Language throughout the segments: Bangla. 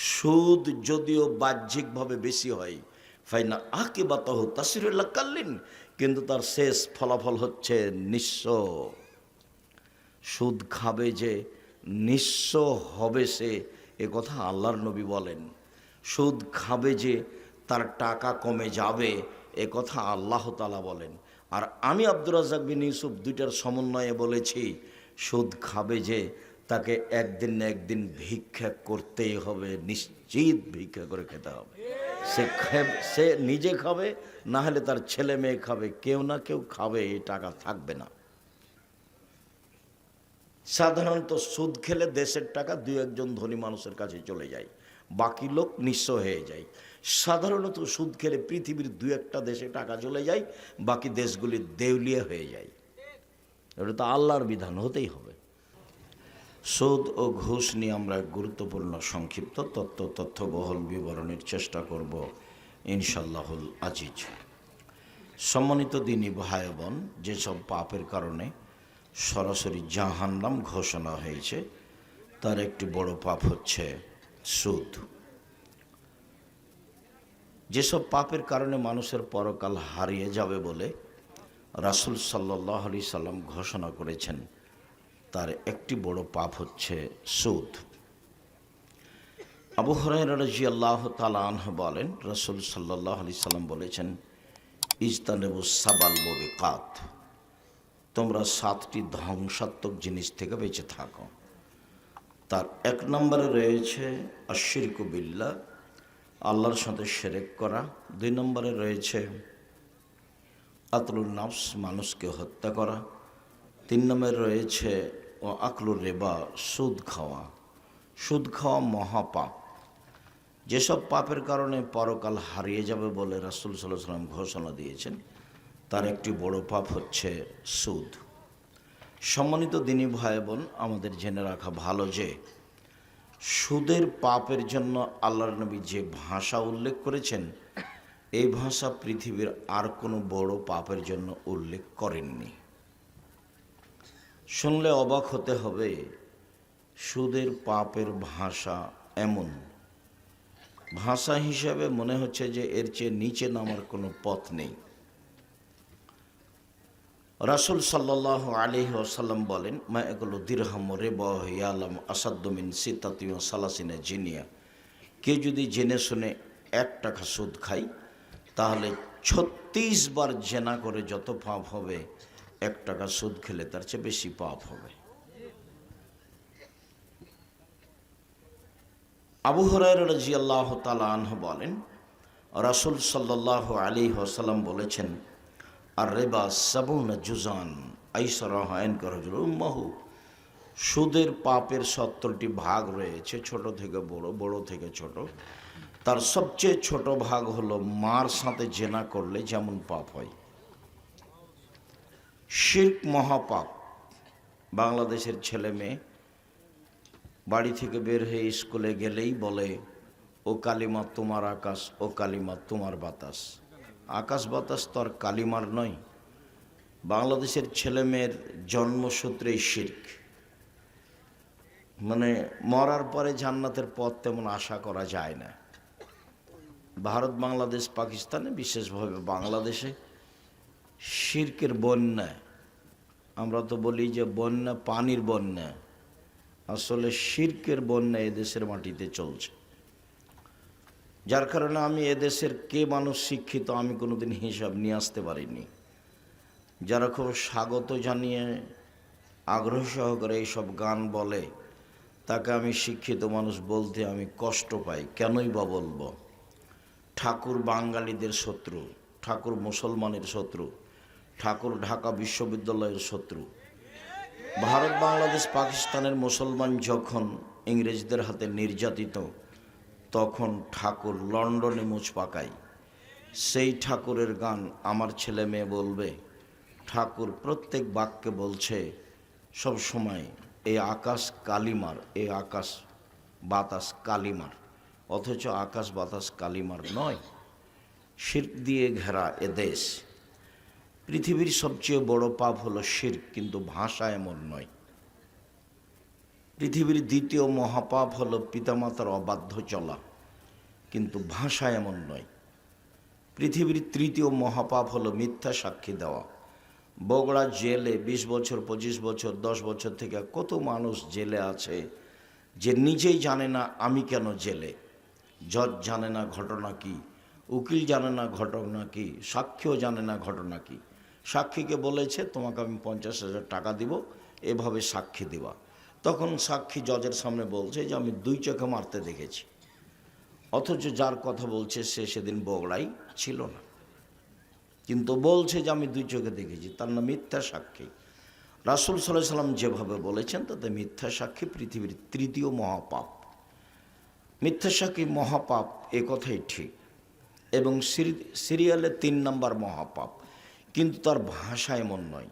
সুদ যদিও বাহ্যিকভাবে বেশি হয়, ফাইনা আকিবাতাহু তাসিরুল কাল্লিন, কিন্তু তার শেষ ফলাফল হচ্ছে নিঃস্ব। সুদ খাবে যে নিঃস্ব হবে সে, এ কথা আল্লাহর নবী বলেন। সুদ খাবে যে তার টাকা কমে যাবে, এ কথা আল্লাহ তাআলা বলেন। আর আমি আব্দুর রাজ্জাক বিন ইউসুফ দুইটার সমন্বয়ে বলেছি, সুদ খাবে যে তাকে একদিন না একদিন ভিক্ষা করতেই হবে, নিশ্চিত ভিক্ষা করে খেতে হবে। সে নিজে খাবে, না হলে তার ছেলে মেয়ে খাবে, কেউ না কেউ খাবে, এই টাকা থাকবে না। সাধারণত সুদ খেলে দেশের টাকা দু একজন ধনী মানুষের কাছে চলে যায়, বাকি লোক নিঃস্ব হয়ে যায়। সাধারণত সুদ খেলে পৃথিবীর দু একটা দেশে টাকা চলে যায়, বাকি দেশগুলি দেউলিয়া হয়ে যায়। এটা তো আল্লাহর বিধান, হতেই হবে। সুদ ও ঘুষ নিয়ে আমরা গুরুত্বপূর্ণ সংক্ষিপ্ত তথ্যবহল বিবরণের চেষ্টা করব ইনশাল্লাহুল আজিজ। সম্মানিত দিনী ভাই বোন, যেসব পাপের কারণে সরাসরি জাহান্নাম ঘোষণা হয়েছে, তার একটি বড় পাপ হচ্ছে সুদ। যেসব পাপের কারণে মানুষের পরকাল হারিয়ে যাবে বলে রাসূল সাল্লাল্লাহু আলাইহি সাল্লাম ঘোষণা করেছেন, তার একটি বড় পাপ হচ্ছে সুদ। আবু হুরায়রা রাদিয়াল্লাহু তাআলা আনহু বলেন, রাসূল সাল্লাল্লাহু আলাইহি সাল্লাম বলেছেন, ইজতানিবুস সাবাল মুবিকাত, তোমরা 7টি ধ্বংসাত্মক জিনিস থেকে বেঁচে থাকো। তার 1 নম্বরে রয়েছে আশরিকু বিল্লাহ, আল্লাহর সাথে শিরক করা। 2 নম্বরে রয়েছে আতলুন নাফস, মানুষকে হত্যা করা। 3 নম্বরে রয়েছে ও আকলুর রিবা, সুদ খাওয়া। সুদ খাওয়া মহাপাপ। যেসব পাপের কারণে পরকাল হারিয়ে যাবে বলে রাসূল সাল্লাল্লাহু আলাইহি ওয়াসাল্লাম ঘোষণা দিয়েছেন, তার একটি বড় পাপ হচ্ছে সুদ। সম্মানিত দিনী ভাই বোন, আমাদের জেনে রাখা ভালো যে সুদের পাপের জন্য আল্লাহর নবী যে ভাষা উল্লেখ করেছেন, এই ভাষা পৃথিবীর আর কোনো বড় পাপের জন্য উল্লেখ করেননি। শুনলে অবাক হতে হবে, সুদের পাপের ভাষা এমন ভাষা হিসাবে মনে হচ্ছে যে এর চেয়ে নিচে নামার কোনো পথ নেই। রাসূল সাল্লাল্লাহু আলাইহি ওয়াসাল্লাম বলেন, মা এগুলো দিরহাম রিবা ইয়ালাম আসাদ্দু মিন সিত্তাতি ওয়া সালাসিনা জিনিয়া, কে যদি জেনে শুনে 1 টাকা সুদ খায়, তাহলে 36 বার জেনা করে যত পাপ হবে, 1 টাকা সুদ খেলে তার চেয়ে বেশি পাপ হবে। আবু হুরায়রা রাদিয়াল্লাহু তাআলা আনহু বলেন, রাসূল সাল্লাল্লাহু আলাইহি ওয়াসাল্লাম বলেছেন, আর রিবা সাবুনা জুজান আইসারাহা ইনকা রাজুলুন উম্মাহু, সুদের পাপের 70টি ভাগ রয়েছে, ছোট থেকে বড়, বড় থেকে ছোট। তার সবচেয়ে ছোট ভাগ হলো মার সাথে জেনা করলে যেমন পাপ হয়। শিরক মহাপাপ। বাংলাদেশের ছেলে মেয়ে বাড়ি থেকে বের হয়ে স্কুলে গেলেই বলে, ও কালিমা তোমার আকাশ, ও কালিমা তোমার বাতাস। আকাশ বাতাস তো আর কালিমার নয়। বাংলাদেশের ছেলে মেয়ের জন্মসূত্রেই শিরক, মানে মরার পরে জান্নাতের পথ তেমন আশা করা যায় না। ভারত, বাংলাদেশ, পাকিস্তানে, বিশেষভাবে বাংলাদেশে শিরকের বন্যা। আমরা তো বলি যে বন্যা, পানির বন্যা, আসলে শিরকের বন্যা এদেশের মাটিতে চলছে। যার কারণে আমি এদেশের কে মানুষ শিক্ষিত আমি কোনোদিন হিসাব নিয়ে আসতে পারিনি। যারা খুব স্বাগত জানিয়ে আগ্রহ সহকারে এইসব গান বলে, তাকে আমি শিক্ষিত মানুষ বলতে আমি কষ্ট পাই। কেনই বা বলবো? ঠাকুর বাঙালিদের শত্রু, ঠাকুর মুসলমানের শত্রু, ঠাকুর ঢাকা বিশ্ববিদ্যালয়ের শত্রু। ভারত, বাংলাদেশ, পাকিস্তানের মুসলমান যখন ইংরেজদের হাতে নির্যাতিত, তখন ঠাকুর লন্ডনে মুছ পাকায়। সেই ঠাকুরের গান আমার ছেলে মেয়ে বলবে। ঠাকুর প্রত্যেক বাক্যে বলছে সব সময়, এই আকাশ কালিমার, এই আকাশ বাতাস কালিমার, অথচ আকাশ বাতাস কালিমার নয়। শিরক দিয়ে ঘেরা এদেশ। পৃথিবীর সবচেয়ে বড় পাপ হলো শিরক, কিন্তু ভাষা এমন নয়। পৃথিবীর দ্বিতীয় মহাপাপ হলো পিতামাতার অবাধ্য চলা, কিন্তু ভাষা এমন নয়। পৃথিবীর তৃতীয় মহাপাপ হলো মিথ্যা সাক্ষী দেওয়া। বগুড়া জেলে 20 বছর 25 বছর 10 বছর থেকে কত মানুষ জেলে আছে যে নিজেই জানে না আমি কেন জেলে। জজ জানে না ঘটনা কি, উকিল জানে না ঘটনা কি, সাক্ষীও জানে না ঘটনা কি। সাক্ষীকে বলেছে তোমাকে আমি 50,000 টাকা দিব, এভাবে সাক্ষী দিবা। তখন সাক্ষী জজের সামনে বলছে যে আমি 2 চোখে মারতে দেখেছি, অথচ যার কথা বলছে সে সেদিন বগুড়াই ছিল না, কিন্তু বলছে যে আমি 2 চোখে দেখেছি। তার নাম মিথ্যা সাক্ষী। রাসূল সাল্লাল্লাহু আলাইহি সাল্লাম যেভাবে বলেছেন তাতে মিথ্যা সাক্ষী পৃথিবীর তৃতীয় মহাপাপ। মিথ্যা সাক্ষী মহাপাপ, এ কথাই ঠিক, এবং সিরিয়ালে 3 নম্বর মহাপাপ, কিন্তু তার ভাষা এমন নয়।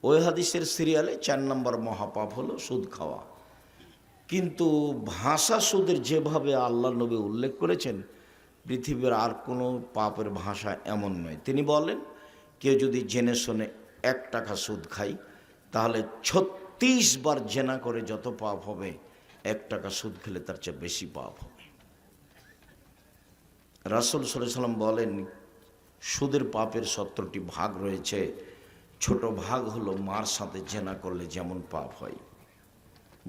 ওই হাদিসের সিরিয়ালে 4 নম্বর মহাপাপ হলো সুদ খাওয়া, কিন্তু ভাষা সুদের যেভাবে আল্লাহ নবী উল্লেখ করেছেন পৃথিবীর আর কোনো পাপের ভাষা এমন নয়। তিনি বলেন কেউ যদি জেনে শুনে 1 টাকা সুদ খায় তাহলে 36 বার জেনা করে যত পাপ হবে 1 টাকা সুদ খেলে তার চেয়ে বেশি পাপ হবে। রাসূল সাল্লাল্লাহু আলাইহি সাল্লাম বলেন সুদের পাপের 70টি ভাগ রয়েছে। ছোট ভাগ হলো মার সাথে জেনা করলে যেমন পাপ হয়,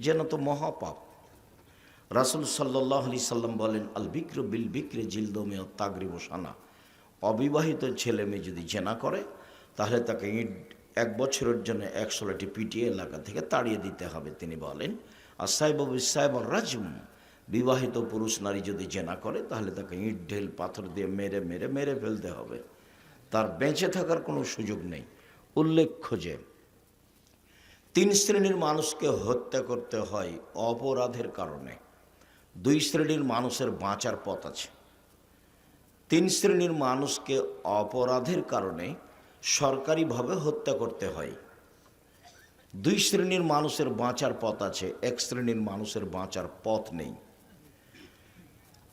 জেনা তো মহাপাপ। রাসূল সাল্লাল্লাহু আলাইহি সাল্লাম বলেন আল বিক্র বিল বিক্রে জিলদমে তাগরিব সানা। অবিবাহিত ছেলে মেয়ে যদি জেনা করে তাহলে তাকে 1 বছরের জন্য 100 লাঠি পিটিয়ে এলাকা থেকে তাড়িয়ে দিতে হবে। তিনি বলেন আর সাহেব রাজম, বিবাহিত পুরুষ নারী যদি জেনা করে তাহলে তাকে ইট ঢেল পাথর দিয়ে মেরে মেরে মেরে ফেলতে হবে, তার বেঁচে থাকার কোনো সুযোগ নেই। উল্লেখ্য যে 3 শ্রেণীর মানুষকে হত্যা করতে হয় অপরাধের কারণে। 2 শ্রেণীর মানুষের বাঁচার পথ আছে। 3 শ্রেণীর মানুষকে অপরাধের কারণে সরকারিভাবে হত্যা করতে হয়। 2 শ্রেণীর মানুষের বাঁচার পথ আছে, 1 শ্রেণীর মানুষের বাঁচার পথ নেই।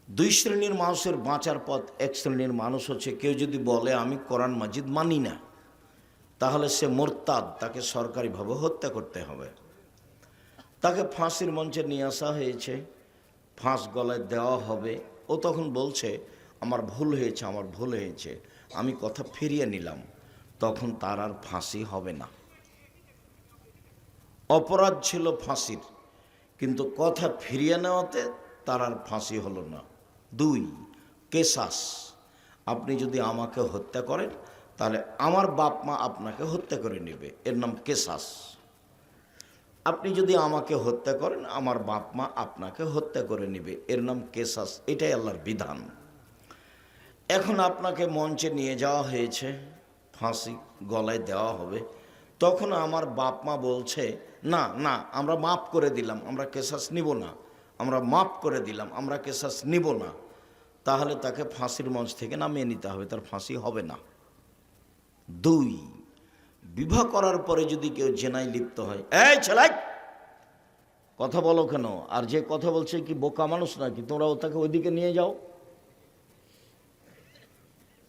2 শ্রেণীর মানুষের বাঁচার পথ, 1 শ্রেণীর মানুষ হচ্ছে কেউ যদি বলে আমি কোরআন মাজিদ মানি না, তাহলে সে মোরতাদ, তাকে সরকারিভাবে হত্যা করতে হবে। তাকে ফাঁসির মঞ্চে নিয়ে আসা হয়েছে, ফাঁস গলায় দেওয়া হবে। ও তখন বলছে আমার ভুল হয়েছে, আমার ভুল হয়েছে, আমি কথা ফিরিয়ে নিলাম, তখন তার আর ফাঁসি হবে না। অপরাধ ছিল ফাঁসির, কিন্তু কথা ফিরিয়ে নেওয়াতে তার আর ফাঁসি হলো না। 2 কেসাস, আপনি যদি আমাকে হত্যা করেন তাহলে আমার বাপ মা আপনাকে হত্যা করে নেবে, এর নাম কেসাস। আপনি যদি আমাকে হত্যা করেন আমার বাপ মা আপনাকে হত্যা করে নেবে, এর নাম কেসাস। এটাই আল্লাহর বিধান। এখন আপনাকে মঞ্চে নিয়ে যাওয়া হয়েছে, ফাঁসি গলায় দেওয়া হবে, তখন আমার বাপ মা বলছে না না আমরা মাফ করে দিলাম, আমরা কেসাস নিব না, আমরা মাফ করে দিলাম, আমরা কেসাস নিব না, তাহলে তাকে ফাঁসির মঞ্চ থেকে নামিয়ে নিতে হবে, তার ফাঁসি হবে না। 2 বিবাহ করার পরে যদি কেউ জেনায় লিপ্ত হয়, এই ছেলে কথা বলো কেন, আর যে কথা বলছে কি বোকা মানুষ নাকি, তোমরা তাকে ওইদিকে নিয়ে যাও।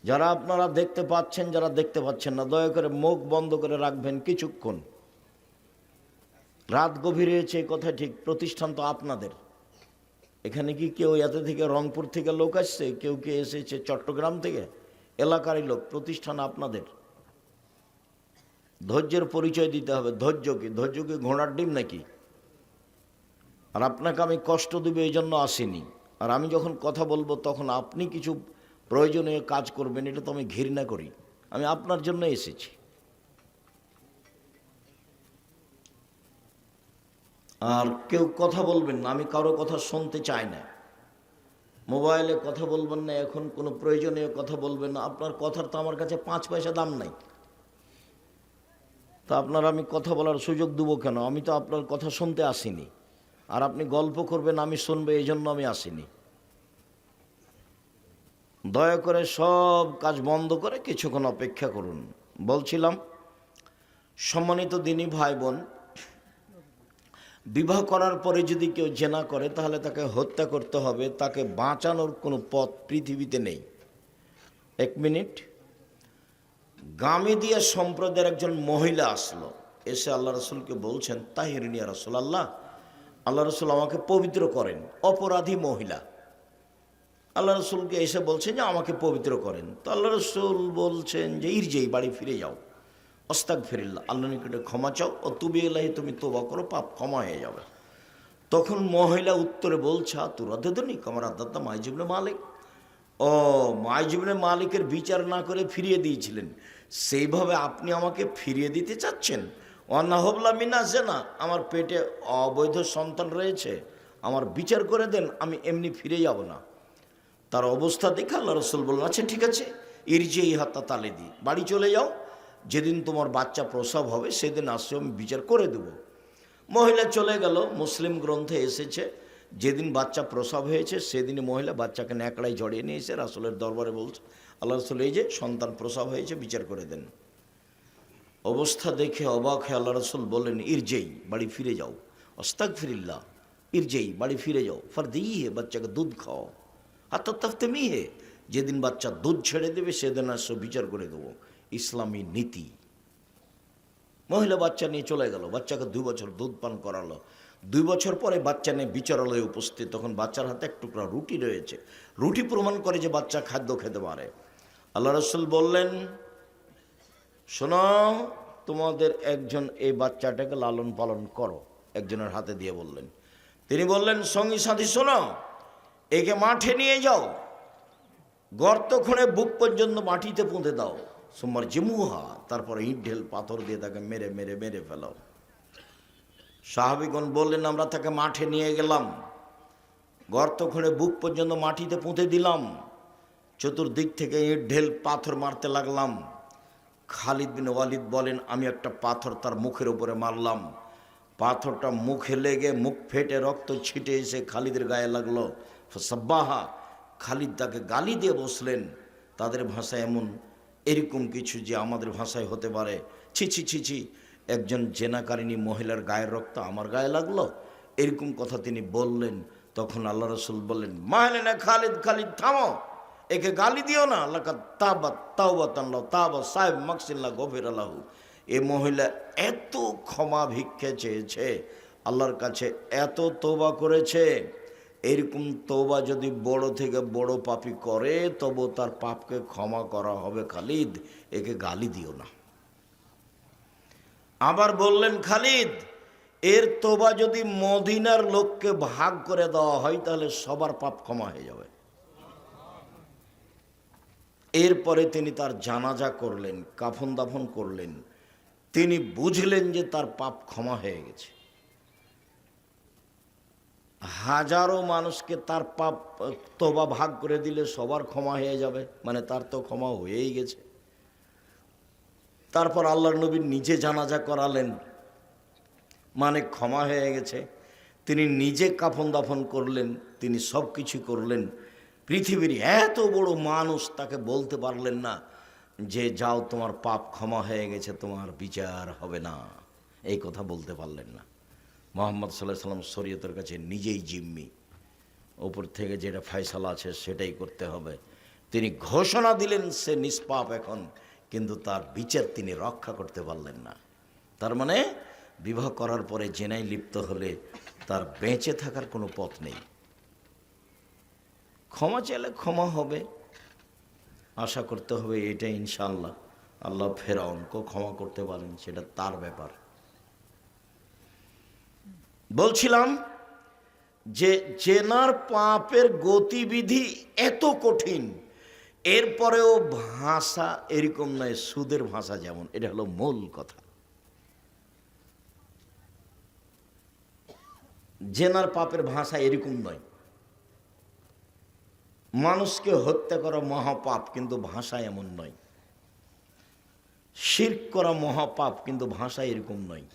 যারা আপনারা দেখতে পাচ্ছেন, যারা দেখতে পাচ্ছেন না, দয়া করে মুখ বন্ধ করে রাখবেন কিছুক্ষণ। রাত গভীর হয়েছে, এই কথা ঠিক, প্রতিষ্ঠান তো আপনাদের। এখানে কি কেউ এতে থেকে রংপুর থেকে লোক আসছে, কেউ কে এসেছে চট্টগ্রাম থেকে, এলাকারই লোক, প্রতিষ্ঠান আপনাদের। ধৈর্যের পরিচয় দিতে হবে। ধৈর্য কি? ধৈর্য কি ঘোড়ার ডিম নাকি? আর আপনাকে আমি কষ্ট দেব এই জন্য আসিনি। আর আমি যখন কথা বলবো তখন আপনি কিছু প্রয়োজনীয় কাজ করবেন, এটা তো আমি ঘৃণা করি। আমি আপনার জন্য এসেছি। আর কেউ কথা বলবেন না, আমি কারো কথা শুনতে চাই না। মোবাইলে কথা বলবেন না, এখন কোনো প্রয়োজনীয় কথা বলবেন না। আপনার কথার তো আমার কাছে 5 পয়সা দাম নাই, তা আপনার আমি কথা বলার সুযোগ দেবো কেন? আমি তো আপনার কথা শুনতে আসিনি। আর আপনি গল্প করবেন, আমি শুনবো, এই জন্য আমি আসিনি। দয়া করে সব কাজ বন্ধ করে কিছুক্ষণ অপেক্ষা করুন। বলছিলাম, সম্মানিত দিনী ভাই বোন, বিবাহ করার পরে যদি কেউ জেনা করে তাহলে তাকে হত্যা করতে হবে, তাকে বাঁচানোর কোনো পথ পৃথিবীতে নেই। 1 মিনিট। গামেদিয়া সম্প্রদায়ের একজন মহিলা আসলো, এসে আল্লাহ রসুলকে বলছেন তাহিরিন ইয়া রাসূলুল্লাহ, আল্লাহ রসুল আমাকে পবিত্র করেন। অপরাধী মহিলা আল্লাহ রসুলকে এসে বলছেন যে আমাকে পবিত্র করেন। তো আল্লাহ রসুল বলছেন যে ইরজেই, বাড়ি ফিরে যাও, আস্তাগফিরুল্লাহ, আল্লাহর নিকটে ক্ষমা চাও, ও তুবি ইলাইহি, তুমি তওবা করো, পাপ ক্ষমা হয়ে যাবে। তখন মহিলা উত্তরে বলছে তুরাদ্দুনি কামা রাদ্দাতা মাইজ ইবনে মালিক। ও, মাইজ ইবনে মালিকের বিচার না করে ফিরিয়ে দিয়েছিলেন, সেইভাবে আপনি আমাকে ফিরিয়ে দিতে চাচ্ছেন? অনাহবলা মিনা জেনা, আমার পেটে অবৈধ সন্তান রয়েছে, আমার বিচার করে দেন, আমি এমনি ফিরে যাব না। তার অবস্থা দেখে আল্লাহ রসুল বললেন আচ্ছা ঠিক আছে, ইরজে ইহাত্তা তালে দি, বাড়ি চলে যাও, যেদিন তোমার বাচ্চা প্রসব হবে সেদিন আসছে, আমি বিচার করে দেব। মহিলা চলে গেল। মুসলিম গ্রন্থে এসেছে যেদিন বাচ্চা প্রসব হয়েছে সেদিনই মহিলা বাচ্চাকে ন্যাকড়ায় জড়িয়ে নিয়ে এসে রাসূলের দরবারে বলছে, আল্লাহ রসুল এই যে সন্তান প্রসব হয়েছে, বিচার করে দেন। অবস্থা দেখে অবাক হয়ে আল্লাহ রসুল বললেন ইরজেই, বাড়ি ফিরে যাও, আস্তাগফিরুল্লাহ, ইরজেই, বাড়ি ফিরে যাও, ফারদিহি, বাচ্চাকে দুধ খাও, হাত্তাফতেমিহে, যেদিন বাচ্চা দুধ ছেড়ে দেবে সেদিন আসো, বিচার করে দেবো, ইসলামী নীতি। মহিলা বাচ্চা নিয়ে চলে গেল, বাচ্চাকে 2 বছর দুধ পান করালো। 2 বছর পরে বাচ্চা নিয়ে বিচারালয়ে উপস্থিত, তখন বাচ্চার হাতে এক টুকরা রুটি রয়েছে। রুটি প্রমাণ করে যে বাচ্চা খাদ্য খেতে পারে। আল্লাহ রসুল বললেন শোনো, তোমাদের একজন এই বাচ্চাটাকে লালন পালন করো, একজনের হাতে দিয়ে বললেন। তিনি বললেন সঙ্গী সাথী শোনো, একে মাঠে নিয়ে যাও, গর্ত খুঁড়ে বুক পর্যন্ত মাটিতে পুঁতে দাও, সুমার জিমুহা, তারপরে ইট ঢেল পাথর দিয়ে তাকে মেরে মেরে মেরে ফেলাও। সাহাবীগণ বললেন আমরা তাকে মাঠে নিয়ে গেলাম, গর্ত খুঁড়ে বুক পর্যন্ত মাটিতে পুঁতে দিলাম, চতুর্দিক থেকে ইট ঢেল পাথর মারতে লাগলাম। খালিদ বিন ওয়ালিদ বলেন আমি একটা পাথর তার মুখের উপরে মারলাম, পাথরটা মুখে লেগে মুখ ফেটে রক্ত ছিটে এসে খালিদের গায়ে লাগলো। সাব্বাহা, খালিদ তাকে গালি দিয়ে বসলেন। তাদের ভাষায় এরকম কিছু যে আমাদের ভাষায় হতে পারে, ছি ছি ছি ছি, একজন জেনাকারিনী মহিলার গায়ের রক্ত আমার গায়ে লাগলো, এরকম কথা তিনি বললেন। তখন আল্লাহ রসুল বললেন মাহলেনা খালিদ, খালিদ থামো, একে গালি দিও না, লাকাদ তাবাত তাওবাতান লাহু তাবা সাহেব মাকসিল্লাহ গফির আলাহু। এ মহিলা এত ক্ষমা ভিক্ষে চেয়েছে আল্লাহর কাছে, এত তওবা করেছে, এরকম তওবা যদি বড় থেকে বড় পাপী করে তবু তার পাপকে ক্ষমা করা হবে। খালিদ, একে গালি দিও না। আবার বললেন খালিদ, এর তওবা যদি মদিনার লোককে ভাগ করে দেওয়া হয় তাহলে সবার পাপ ক্ষমা হয়ে যাবে। এরপরে তিনি তার জানাজা করলেন, কাফন দাফন করলেন। তিনি বুঝলেন যে তার পাপ ক্ষমা হয়ে গেছে। হাজারো মানুষকে তার পাপ তওবা ভাগ করে দিলে সবার ক্ষমা হয়ে যাবে, মানে তার তো ক্ষমা হয়েই গেছে। তারপর আল্লাহর নবী নিজে জানাজা করালেন, মানে ক্ষমা হয়ে গেছে। তিনি নিজে কাফন দাফন করলেন, তিনি সব কিছু করলেন। পৃথিবীর এত বড় মানুষ তাকে বলতে পারলেন না যে যাও তোমার পাপ ক্ষমা হয়ে গেছে, তোমার বিচার হবে না, এই কথা বলতে পারলেন না। মুহাম্মদ সাল্লাল্লাহু আলাইহি সাল্লাম শরীয়তের কাছে নিজেই জিম্মি, ওপর থেকে যেটা ফয়সালা আছে সেটাই করতে হবে। তিনি ঘোষণা দিলেন সে নিষ্পাপ এখন, কিন্তু তার বিচার তিনি রক্ষা করতে পারলেন না। তার মানে বিবাহ করার পরে জেনায় লিপ্ত হলে তার বেঁচে থাকার কোনো পথ নেই। ক্ষমা চাইলে ক্ষমা হবে, আশা করতে হবে এটা ইনশাআল্লাহ আল্লাহ ফেরাউনকেও ক্ষমা করতে পারেন, সেটা তার ব্যাপার। বলছিলাম যে জেনার পাপের গতিবিধি এত কঠিন, এরপরেও ভাষা এরকম নয় সুদের ভাষা যেমন, এটা হলো মূল কথা। জেনার পাপের ভাষা এরকম নয়। মানুষকে হত্যা করা মহাপাপ, কিন্তু ভাষা এমন নয়। শিরক করা মহাপাপ, কিন্তু ভাষা এরকম নয়।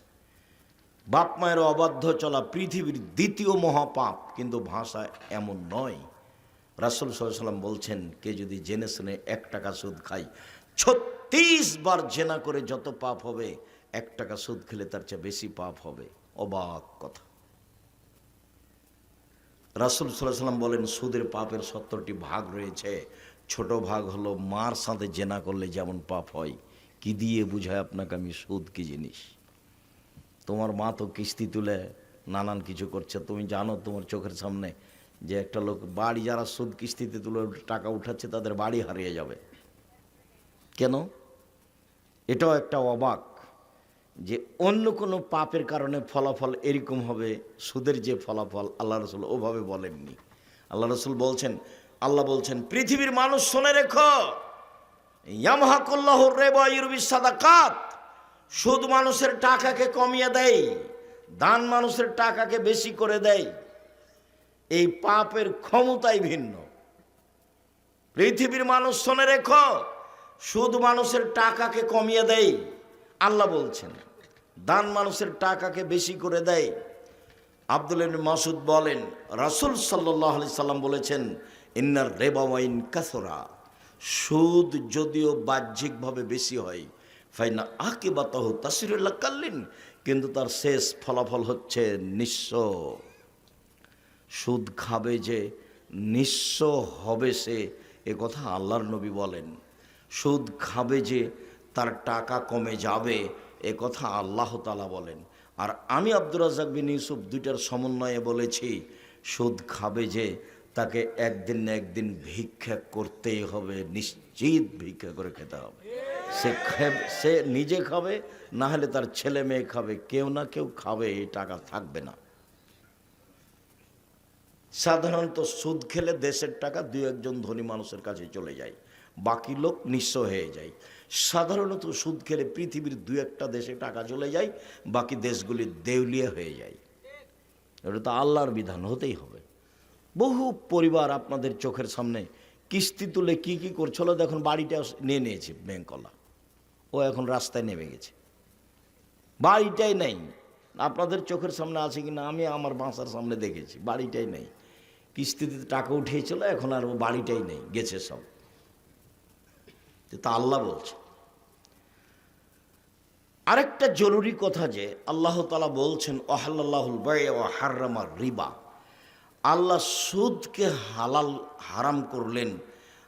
বাপ মায়ের অবাধ্য চলা পৃথিবীর দ্বিতীয় মহাপাপ, কিন্তু ভাষা এমন নয়। রাসূল সাল্লাল্লাহু আলাইহি ওয়াসাল্লাম বলছেন কে যদি জেনে শুনে 1 টাকা সুদ খায়, 36 বার জেনা করে যত পাপ হবে 1 টাকা সুদ খেলে তার চেয়ে বেশি পাপ হবে। অবাক কথা। রাসূল সাল্লাল্লাহু আলাইহি ওয়াসাল্লাম বলেন সুদের পাপের 70টি ভাগ রয়েছে। ছোট ভাগ হলো মার সাথে জেনা করলে যেমন পাপ হয়। কি দিয়ে বুঝায় আপনাকে আমি সুদ কি জিনিস? তোমার মা তো কিস্তি তুলে নানান কিছু করছে। তুমি জানো তোমার চোখের সামনে যে একটা লোক বাড়ি, যারা সুদ কিস্তিতে তুলে টাকা উঠাচ্ছে তাদের বাড়ি হারিয়ে যাবে। কেন? এটাও একটা অবাক যে অন্য কোনো পাপের কারণে ফলাফল এরকম হবে, সুদের যে ফলাফল আল্লাহ রসুল ওভাবে বলেননি। আল্লাহ রসুল বলছেন, আল্লাহ বলছেন পৃথিবীর মানুষ শুনে রেখো, ইয়ামহাকুল্লাহুর রিবা ওয়া ইউরবিস সাদাকাত, সুদ মানুষের টাকাকে কমিয়ে দেয়, দান মানুষের টাকাকে বেশি করে দেয়। এই পাপের ক্ষমতাই ভিন্ন। পৃথিবীর মানুষ শুনে রেখো, সুদ মানুষের টাকাকে কমিয়ে দেয় আল্লাহ বলছেন, দান মানুষের টাকাকে বেশি করে দেয়। আব্দুল্লাহ ইবনে মাসউদ বলেন, রাসূল সাল্লাল্লাহু আলাইহি সাল্লাম বলেছেন, ইন্নার রিবা ওয়াইন কাসরা, সুদ যদিও বাহ্যিকভাবে বেশি হয়, ফাইনা আকিবাতাহু তাসিরুল কাল্লিন, কিন্তু তার শেষ ফলাফল হচ্ছে নিঃস্ব। সুদ খাবে যে নিঃস্ব হবে সে, এ কথা আল্লাহর নবী বলেন। সুদ খাবে যে তার টাকা কমে যাবে, এ কথা আল্লাহ তাআলা বলেন। আর আমি আব্দুর রাজ্জাক বিন ইউসুফ দুইটার সমন্বয়ে বলেছি, সুদ খাবে যে তাকে একদিন না একদিন ভিক্ষা করতেই হবে, নিশ্চিত ভিক্ষা করে খেতে হবে। সে নিজে খাবে, না হলে তার ছেলে মেয়ে খাবে, কেউ না কেউ খাবে, এই টাকা থাকবে না। সাধারণত সুদ খেলে দেশের টাকা দুই একজন ধনী মানুষের কাছে চলে যায়, বাকি লোক নিঃস্ব হয়ে যায়। সাধারণত সুদ খেলে পৃথিবীর দু একটা দেশে টাকা চলে যায়, বাকি দেশগুলি দেউলিয়া হয়ে যায়। এটা তো আল্লাহর বিধান, হতেই হবে। বহু পরিবার আপনাদের চোখের সামনে কিস্তি তুলে কি কি করছিল, দেখুন বাড়িটা নিয়ে নিয়েছে ব্যাংকওয়ালা, ও এখন রাস্তায় নেমে গেছে, বাড়িটাই নেই। আপনাদের চোখের সামনে আছে কিনা আমি আমার বাসার সামনে দেখেছি, বাড়িটাই নেই। কিস্তিতে টাকা উঠিয়েছিল, এখন আর ও বাড়িটাই নেই, গেছে সব। তা আল্লাহ বলছে। আরেকটা জরুরি কথা যে আল্লাহ তাআলা বলছেন, ওয়াহাল্লাল্লাহুল বাই'a ওয়া হাররামার রিবা, আল্লাহ সুদকে হারাম করলেন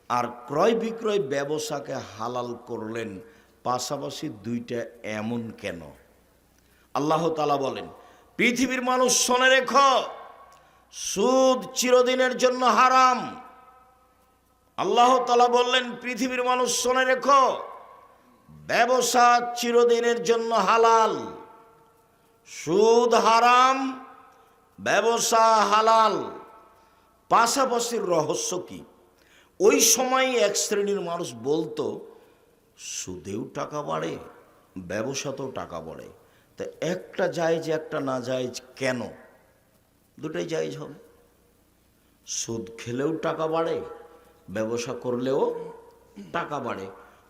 আর ক্রয় বিক্রয় ব্যবসাকে হালাল করলেন। পাশাপাশি দুইটা এমন কেন? আল্লাহ তাআলা বলেন, পৃথিবীর মানুষ শুনে রেখো, সুদ চিরদিনের জন্য হারাম। আল্লাহ তাআলা বললেন, পৃথিবীর মানুষ শুনে রেখো, ব্যবসা চিরদিনের জন্য হালাল। সুদ হারাম, ব্যবসা হালাল। পাশাপাশি রহস্য কি? ওই সময় এক শ্রেণীর মানুষ বলতো, সুদেও টাকা বাড়ে, ব্যবসাতেও টাকা বাড়ে, তা একটা জায়েজ একটা না জায়েজ কেন? দুটাই জায়েজ হবে। সুদ খেলেও টাকা বাড়ে, ব্যবসা করলেও টাকা বাড়ে,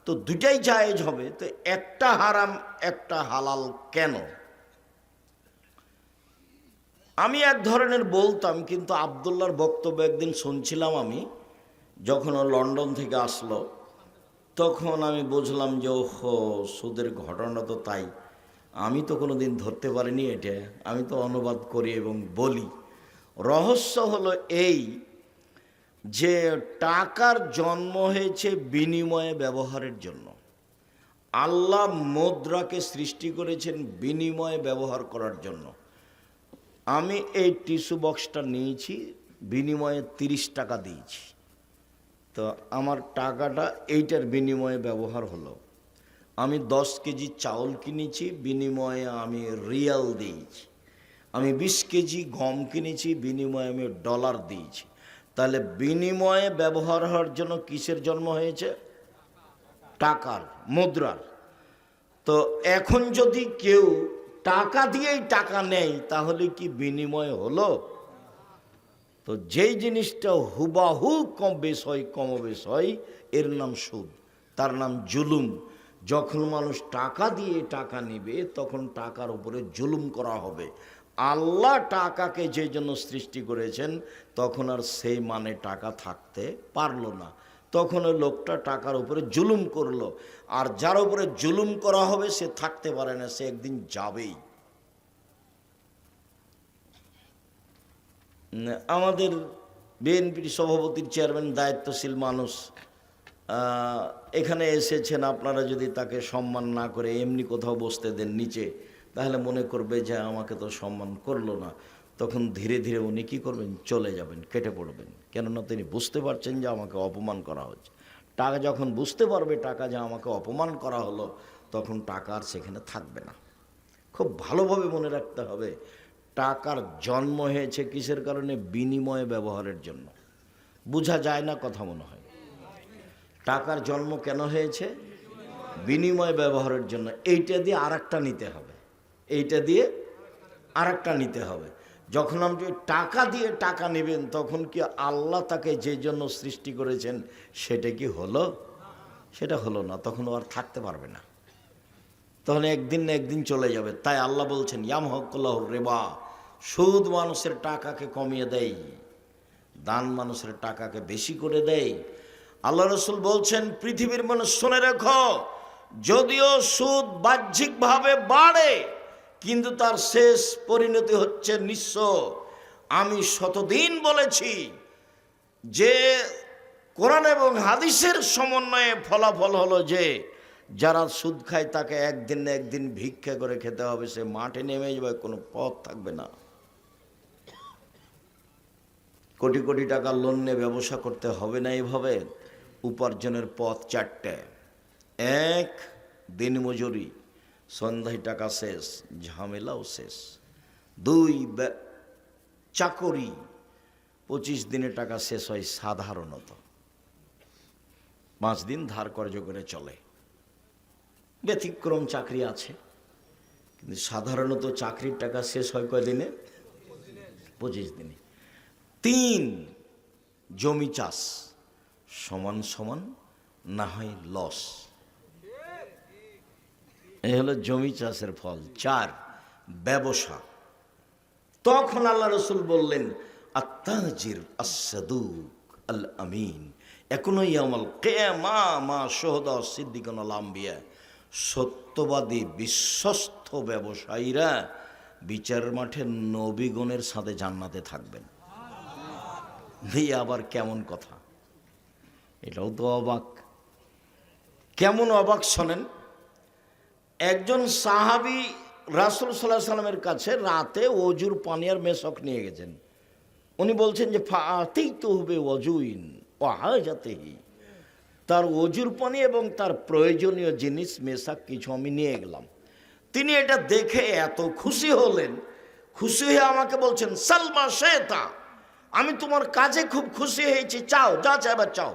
তো দুটাই জায়েজ হবে, তো একটা হারাম একটা হালাল কেন? আমি এক ধরনের বলতাম, কিন্তু আব্দুল্লাহর বক্তব্য একদিন শুনছিলাম আমি, যখন ও লন্ডন থেকে আসলো, তখন আমি বুঝলাম যে ওহো, সুদের ঘটনা তো তাই। আমি তো কোনো দিন ধরতে পারিনি এটা, আমি তো অনুবাদ করি এবং বলি। রহস্য হলো এই যে টাকার জন্ম হয়েছে বিনিময়ে ব্যবহারের জন্য। আল্লাহ মুদ্রাকে সৃষ্টি করেছেন বিনিময়ে ব্যবহার করার জন্য। আমি এই টিস্যু বক্সটা নিয়েছি, বিনিময়ে 30 টাকা দিয়েছি, তো আমার টাকাটা এইটার বিনিময়ে ব্যবহার হলো। আমি 10 কেজি চাউল কিনেছি, বিনিময়ে আমি রিয়াল দিয়েছি। আমি 20 কেজি গম কিনেছি, বিনিময়ে আমি ডলার দিয়েছি। তাহলে বিনিময়ে ব্যবহার হওয়ার জন্য কিসের জন্ম হয়েছে? টাকার, মুদ্রার। তো এখন যদি কেউ টাকা দিয়েই টাকা নেয়, তাহলে কি বিনিময় হলো? তো যেই জিনিসটা হুবাহু কম বেশ হয়, কমবেশ হয়, এর নাম সুদ, তার নাম জুলুম। যখন মানুষ টাকা দিয়ে টাকা নেবে, তখন টাকার উপরে জুলুম করা হবে। আল্লাহ টাকাকে যে জন্য সৃষ্টি করেছেন, তখন আর সেই মানে টাকা থাকতে পারলো না, তখন ওই লোকটা টাকার উপরে জুলুম করলো। আর যার উপরে জুলুম করা হবে সে থাকতে পারে না, সে একদিন যাবেই। আমাদের বিএনপির সভাপতির চেয়ারম্যান, দায়িত্বশীল মানুষ, এখানে এসেছেন, আপনারা যদি তাকে সম্মান না করে এমনি কোথাও বসতে দেন নিচে, তাহলে মনে করবে যে আমাকে তো সম্মান করলো না। তখন ধীরে ধীরে উনি কী করবেন, চলে যাবেন, কেটে পড়বেন। কেননা তিনি বুঝতে পারছেন যে আমাকে অপমান করা হচ্ছে। টাকা যখন বুঝতে পারবে টাকা যে আমাকে অপমান করা হলো, তখন টাকা আর সেখানে থাকবে না। খুব ভালোভাবে মনে রাখতে হবে, টাকার জন্ম হয়েছে কিসের কারণে? বিনিময়ে ব্যবহারের জন্য। বোঝা যায় না কথা মনে হয়। টাকার জন্ম কেন হয়েছে? বিনিময় ব্যবহারের জন্য। এইটা দিয়ে আরেকটা নিতে হবে, এইটা দিয়ে আরেকটা নিতে হবে। যখন আপনি টাকা দিয়ে টাকা নেবেন, তখন কি আল্লাহ তাকে যে জন্য সৃষ্টি করেছেন সেটা কি হলো? সেটা হলো না। তখন ও আর থাকতে পারবে না, তখন একদিন না একদিন চলে যাবে। তাই আল্লাহ বলছেন ইয়ামহাকুল্লাহুর রিবা, সুদ মানুষের টাকাকে কমিয়ে দেয়, দান মানুষের টাকাকে বেশি করে দেয়। আল্লাহ রসুল বলছেন পৃথিবীর মানুষ শুনে রেখো, যদিও সুদ বাহ্যিকভাবে বাড়ে কিন্তু তার শেষ পরিণতি হচ্ছে নিঃস্ব। আমি শতদিন বলেছি যে কোরআন এবং হাদিসের সমন্বয়ে ফলাফল হলো যে যারা সুদ খায় তাকে একদিন না একদিন ভিক্ষা করে খেতে হবে। সে মাঠে নেমে যাবে, কোনো পথ থাকবে না। কোটি কোটি টাকা লোন নিয়ে ব্যবসা করতে হবে না। এইভাবে উপার্জনের পথ চারটে: এক, দিনমজুরি, সন্ধ্যায় টাকা শেষ, ঝামেলাও শেষ। দুই, চাকরি, 25 দিনে টাকা শেষ হয় সাধারণত, 5 দিন ধার কর্জ করে চলে। ব্যতিক্রম চাকরি আছে, কিন্তু সাধারণত চাকরির টাকা শেষ হয় কয়দিনে? 25 দিনে। 3, জমি চাষ, সমান সমান না হয় লস, এই হলো জমি চাষের ফল। 4, ব্যবসা। তখন আল্লাহ রসুল বললেন আত্তাজির আস-সাদুক আল আমিন একুনু ইয়াউমাল কিয়ামা মা শুহাদা সিদ্দিকুন ওয়াল আম্বিয়া। সত্যবাদী বিশ্বস্ত ব্যবসায়ীরা বিচারের মাঠে নবীগণের সাথে জান্নাতে থাকবেন। এই আবার কেমন কথা? এটাও তো অবাক। কেমন অবাক শোনেন। একজন সাহাবী রাসূল সাল্লাল্লাহু আলাইহি সাল্লামের কাছে রাতে ওজুর পানি আর মেশক নিয়ে গেছেন। উনি বলছেন যে ফাআতিতু বিওয়াজুইন ওয়া হাজাতিহি, তার ওজুর পানি এবং তার প্রয়োজনীয় জিনিস মেশাক কিছু আমি নিয়ে গেলাম। তিনি এটা দেখে এত খুশি হলেন, খুশি হয়ে আমাকে বলছেন সালমা শেতা, আমি তোমার কাজে খুব খুশি হয়েছি, চাও যা চাইবার চাও।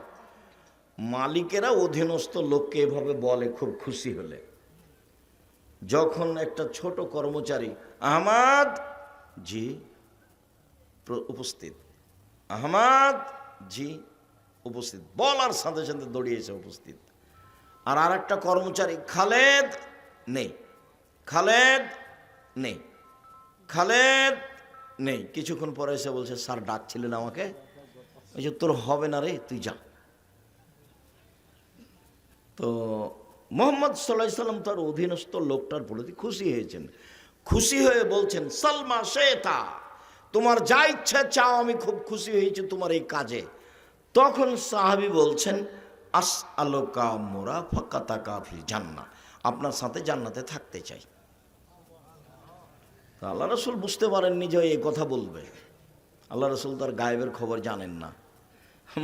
মালিকেরা অধীনস্থ লোককে এভাবে বলে খুব খুশি হলে। যখন একটা ছোট কর্মচারী আহমদ জি উপস্থিত, আহমদ জি উপস্থিত বলার সাথে সাথে দৌড়িয়েছে উপস্থিত। আর একটা কর্মচারী খালেদ নেই, খালেদ নেই, খালেদ নেই। কিছুক্ষণ পরে এসে বলছে স্যার ডাকছিলেন আমাকে। বলছে তোর হবে না রে, তুই যা। তো মুহাম্মদ সাল্লাল্লাহু আলাইহি সাল্লাম তার অধীনস্থ লোকটার প্রতি খুশি হয়েছেন। খুশি হয়ে বলছেন সালমা শেতা, তোমার যা ইচ্ছা চাও, আমি খুব খুশি হয়েছি তোমার এই কাজে। তখন সাহাবী বলছেন আসআলুকা মুরাফাকাতাকা ফিল জান্নাহ, আপনার সাথে জান্নাতে থাকতে চাই। আল্লাহ রসুল বুঝতে পারেননি যে এই কথা বলবে। আল্লাহ রসুল তার গায়েবের খবর জানেন না।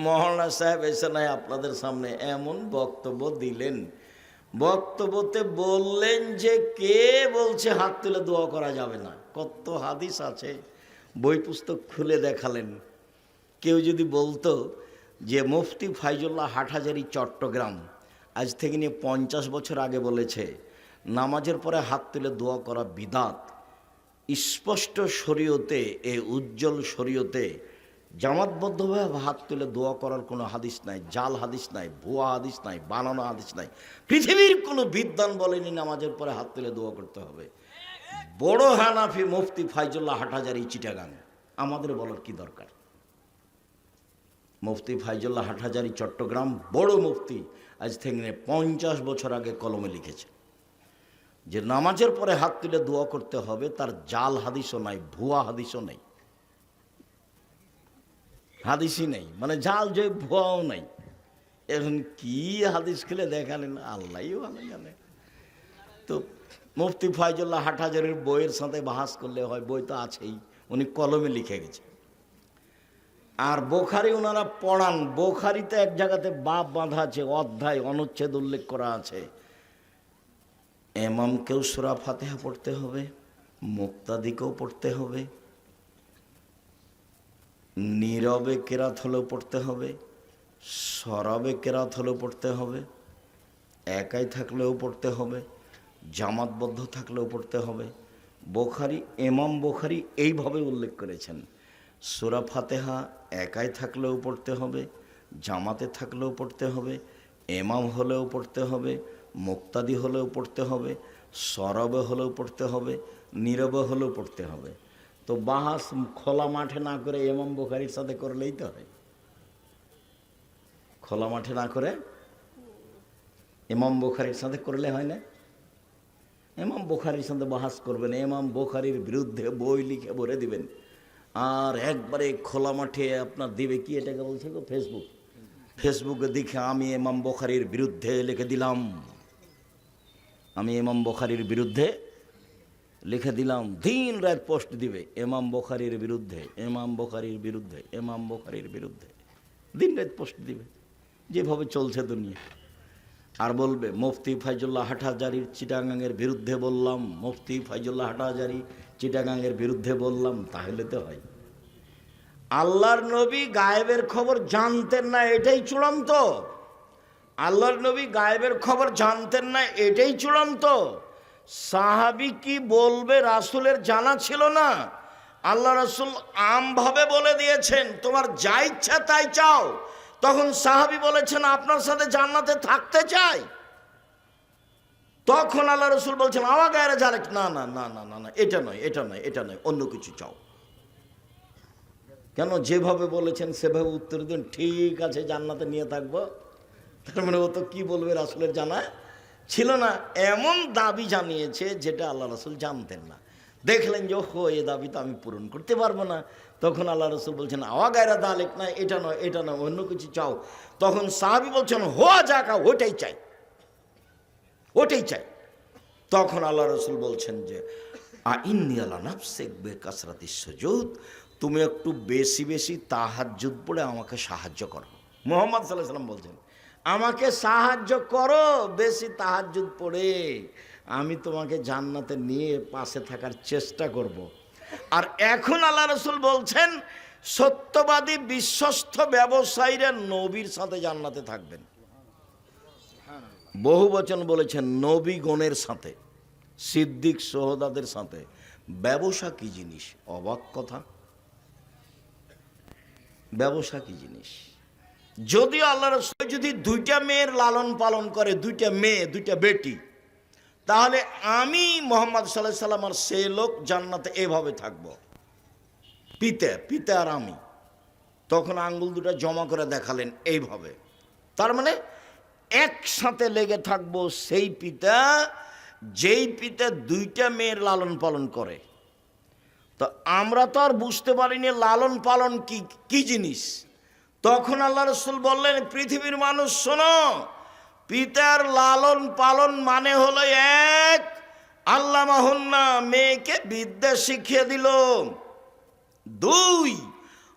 মৌলানা সাহেব এসে নাই আপনাদের সামনে এমন বক্তব্য দিলেন, বক্তব্যতে বললেন যে কে বলছে হাত তুলে দোয়া করা যাবে না। কত হাদিস আছে, বই পুস্তক খুলে দেখালেন। কেউ যদি বলতো যে মুফতি ফাইজুল্লাহ হাটহাজারী চট্টগ্রাম আজ থেকে নিয়ে 50 বছর আগে বলেছে নামাজের পরে হাত তুলে দোয়া করা বিদাত, স্পষ্ট শরীয়তে, এই উজ্জ্বল শরীয়তে জামাতবদ্ধভাবে হাত তুলে দোয়া করার কোনো হাদিস নাই, জাল হাদিস নাই, ভুয়া হাদিস নাই, বানানো হাদিস নাই। পৃথিবীর কোনো বিদ্বান বলেনি নামাজের পরে হাত তুলে দোয়া করতে হবে। বড় হানাফি মুফতি ফাইজুল্লাহ হাটহাজারী চিটাগাং, আমাদের বলার কি দরকার? মুফতি ফাইজুল্লাহ হাটহাজারী চট্টগ্রাম বড় মুফতি, আজ থেকে 50 বছর আগে কলমে লিখেছে যে নামাজের পরে হাত তুলে দোয়া করতে হবে। তার জাল হাদিসও নাই, ভুয়া হাদিসও নেই, হাদিসই নেই, মানে জাল যে ভুয়াও নাই। এখন কি হাদিস খুলে দেখালেন আল্লাহই ভালো জানে। তো মুফতি ফয়জুল্লাহ হাটহাজারীর বইয়ের সাথে বাহাস করলে হয়, বই তো আছেই, উনি কলমে লিখে গেছে। আর বোখারি ওনারা পড়ান, বোখারিতে এক জায়গাতে বাপ বাঁধা আছে, অধ্যায় অনুচ্ছেদ উল্লেখ করা আছে, ইমামকেও সূরা ফাতিহা পড়তে হবে, মুক্তাদিকেও পড়তে হবে, নীরবে কেরাত হলেও পড়তে হবে, সরবে কেরাত হলেও পড়তে হবে, একাই থাকলেও পড়তে হবে, জামাতবদ্ধ থাকলেও পড়তে হবে। বোখারি, ইমাম বোখারি এইভাবে উল্লেখ করেছেন, সূরা ফাতিহা একাই থাকলেও পড়তে হবে, জামাতে থাকলেও পড়তে হবে, ইমাম হলেও পড়তে হবে, মুক্তাদি হলেও পড়তে হবে, সরবে হলেও পড়তে হবে, নীরবে হলেও পড়তে হবে। তো বাহাস খোলা মাঠে না করে ইমাম বোখারির সাথে করলেই তো হয়। খোলা মাঠে না করে ইমাম বোখারির সাথে করলে হয় না। ইমাম বোখারির সাথে বাহাস করবেন, ইমাম বোখারির বিরুদ্ধে বই লিখে ভরে দিবেন, আর একবারে খোলা মাঠে আপনার দিবে কি, এটাকে বলছে তো ফেসবুক, ফেসবুকে দেখে আমি ইমাম বোখারির বিরুদ্ধে লিখে দিলাম, আমি ইমাম বোখারির বিরুদ্ধে লিখে দিলাম, দিন রাত পোস্ট দিবে ইমাম বোখারির বিরুদ্ধে, ইমাম বোখারির বিরুদ্ধে, ইমাম বোখারির বিরুদ্ধে, দিন রাত পোস্ট দিবে, যেভাবে চলছে দুনিয়া। আর বলবে মুফতি ফয়জুল্লাহ হাটহাজারীর চিটাগাংয়ের বিরুদ্ধে বললাম, মুফতি ফয়জুল্লাহ হাটহাজারী চিটাগাংয়ের বিরুদ্ধে বললাম, তাহলে তো হয়। আল্লাহর নবী গায়েবের খবর জানতেন না, এটাই চূড়ান্ত। আল্লাহর নবী গায়েবের খবর জানতেন না, এটাই চূড়ান্ত। সাহাবী কি বলবে রাসূলের জানা ছিল না। আল্লাহ রাসূল আমভাবে বলে দিয়েছেন, তোমার যা ইচ্ছা তাই চাও। তখন সাহাবী বলেছেন, আপনার সাথে জান্নাতে থাকতে চাই। তখন আল্লাহ রাসূল বলছেন, আওয়া গায়রে জালেক, না না না না না না, এটা নয়, এটা নয়, এটা নয়, অন্য কিছু চাও। কেন? যেভাবে বলেছেন সেভাবে উত্তর দিন, ঠিক আছে জান্নাতে নিয়ে থাকবো। তার মানে ও তো কি বলবে রাসূলের জানা ছিল না, এমন দাবি জানিয়েছে যেটা আল্লাহ রাসূল জানতেন না। দেখলেন যে ওহো, এ দাবি তো আমি পূরণ করতে পারবো না। তখন আল্লাহ রাসূল বলছেন, আওয়া গায়রা দালেক, না এটা নয়, এটা নয়, অন্য কিছু চাও। তখন সাহাবী বলছেন, হোয়া যাকা, ওটাই চাই, ওটাই চাই। তখন আল্লাহ রাসূল বলছেন যে আইন্নী আলা নাফসিক বিকাসরাতিস সুজুদ, তুমি একটু বেশি বেশি তাহাজ্জুদ পড়ে আমাকে সাহায্য করো। মুহাম্মদ সাল্লাল্লাহু আলাইহি ওয়াসাল্লাম বলছেন, আমাকে সাহায্য করো বেশি তাহাজ্জুদ পড়ে, আমি তোমাকে জান্নাতে নিয়ে পাশে থাকার চেষ্টা করব। আর এখন আল্লাহ রাসূল বলছেন, সত্যবাদী বিশ্বস্ত ব্যবসায়ীরা নবীর সাথে জান্নাতে থাকবেন। বহু বচন বলেছেন, নবীগণের সাথে, সিদ্দিক সোহদাদের সাথে। ব্যবসা কি জিনিস? অবাক কথা, ব্যবসা কি জিনিস? যদিও আল্লাহ রাসূল যদি দুইটা মেয়ের লালন পালন করে, দুইটা মেয়ে, দুইটা বেটি, তাহলে আমি মুহাম্মদ সাল্লাল্লাহু আলাইহি ওয়াসাল্লাম আর সে লোক জান্নাতে এভাবে থাকব, পিতা পিতা আর আমি। তখন আঙ্গুল দুটো জমা করে দেখালেন এইভাবে, তার মানে একসাথে লেগে থাকবো সেই পিতা যেই পিতা দুইটা মেয়ের লালন পালন করে। তো আমরা তো আর বুঝতে পারিনি লালন পালন কি কি জিনিস। তখন আল্লাহ রাসূল বললেন, পৃথিবীর মানুষ শোনো, পিতার লালন পালন মানে হলো এক, আল্লামাহুন্না, মেয়েকে বিদ্যা শিখিয়ে দিল। দুই,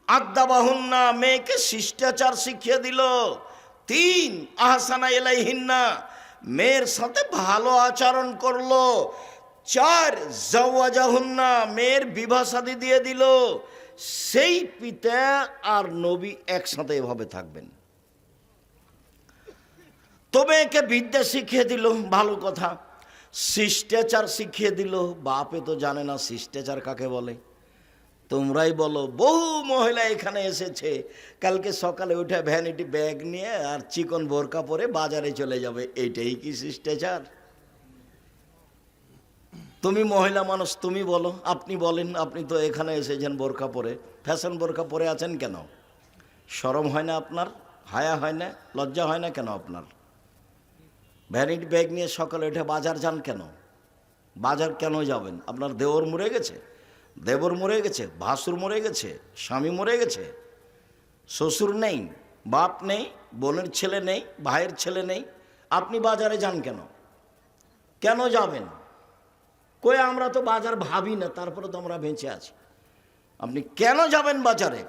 আদ্দাবাহুন্না, মেয়েকে শিষ্টাচার শিখিয়ে দিল। তিন, আহসানা ইলাইহিন্না, মেয়ের সাথে ভালো আচরণ করলো। চার, জাওয়াজাহুন্না, মেয়ের বিবাহ শাদী দিয়ে দিল। সেই পিতা আর নবী একসাথে এভাবে থাকবেন। তবে একে বিদ্যা শিখিয়ে দিল, ভালো কথা। শিষ্টাচার শিখিয়ে দিল, বাপে তো জানে না শিষ্টাচার কাকে বলে। তোমরাই বলো, বহু মহিলা এখানে এসেছে, কালকে সকালে উঠে ভ্যানিটি ব্যাগ নিয়ে আর চিকন বোরকা পরে বাজারে চলে যাবে, এইটাই কি শিষ্টাচার? তুমি মহিলা মানুষ, তুমি বলো, আপনি বলেন, আপনি তো এখানে এসেছেন বোরকা পরে, ফ্যাশন বোরকা পরে আছেন কেন? শরম হয় না আপনার? হায়া হয় না? লজ্জা হয় না কেন আপনার? ভ্যানিটি ব্যাগ নিয়ে সকালে উঠে বাজার যান কেন? বাজার কেন যাবেন? আপনার দেওর মরে গেছে, দেবর মরে গেছে, ভাসুর মরে গেছে, স্বামী মরে গেছে, শ্বশুর নেই, বাপ নেই, বোনের ছেলে নেই, ভাইয়ের ছেলে নেই, আপনি বাজারে যান কেন? কেন যাবেন? কই আমরা তো বাজার ভাবি না, তারপরে তো আমরা বেঁচে আছি। আপনি কেন যাবেন বাজারে?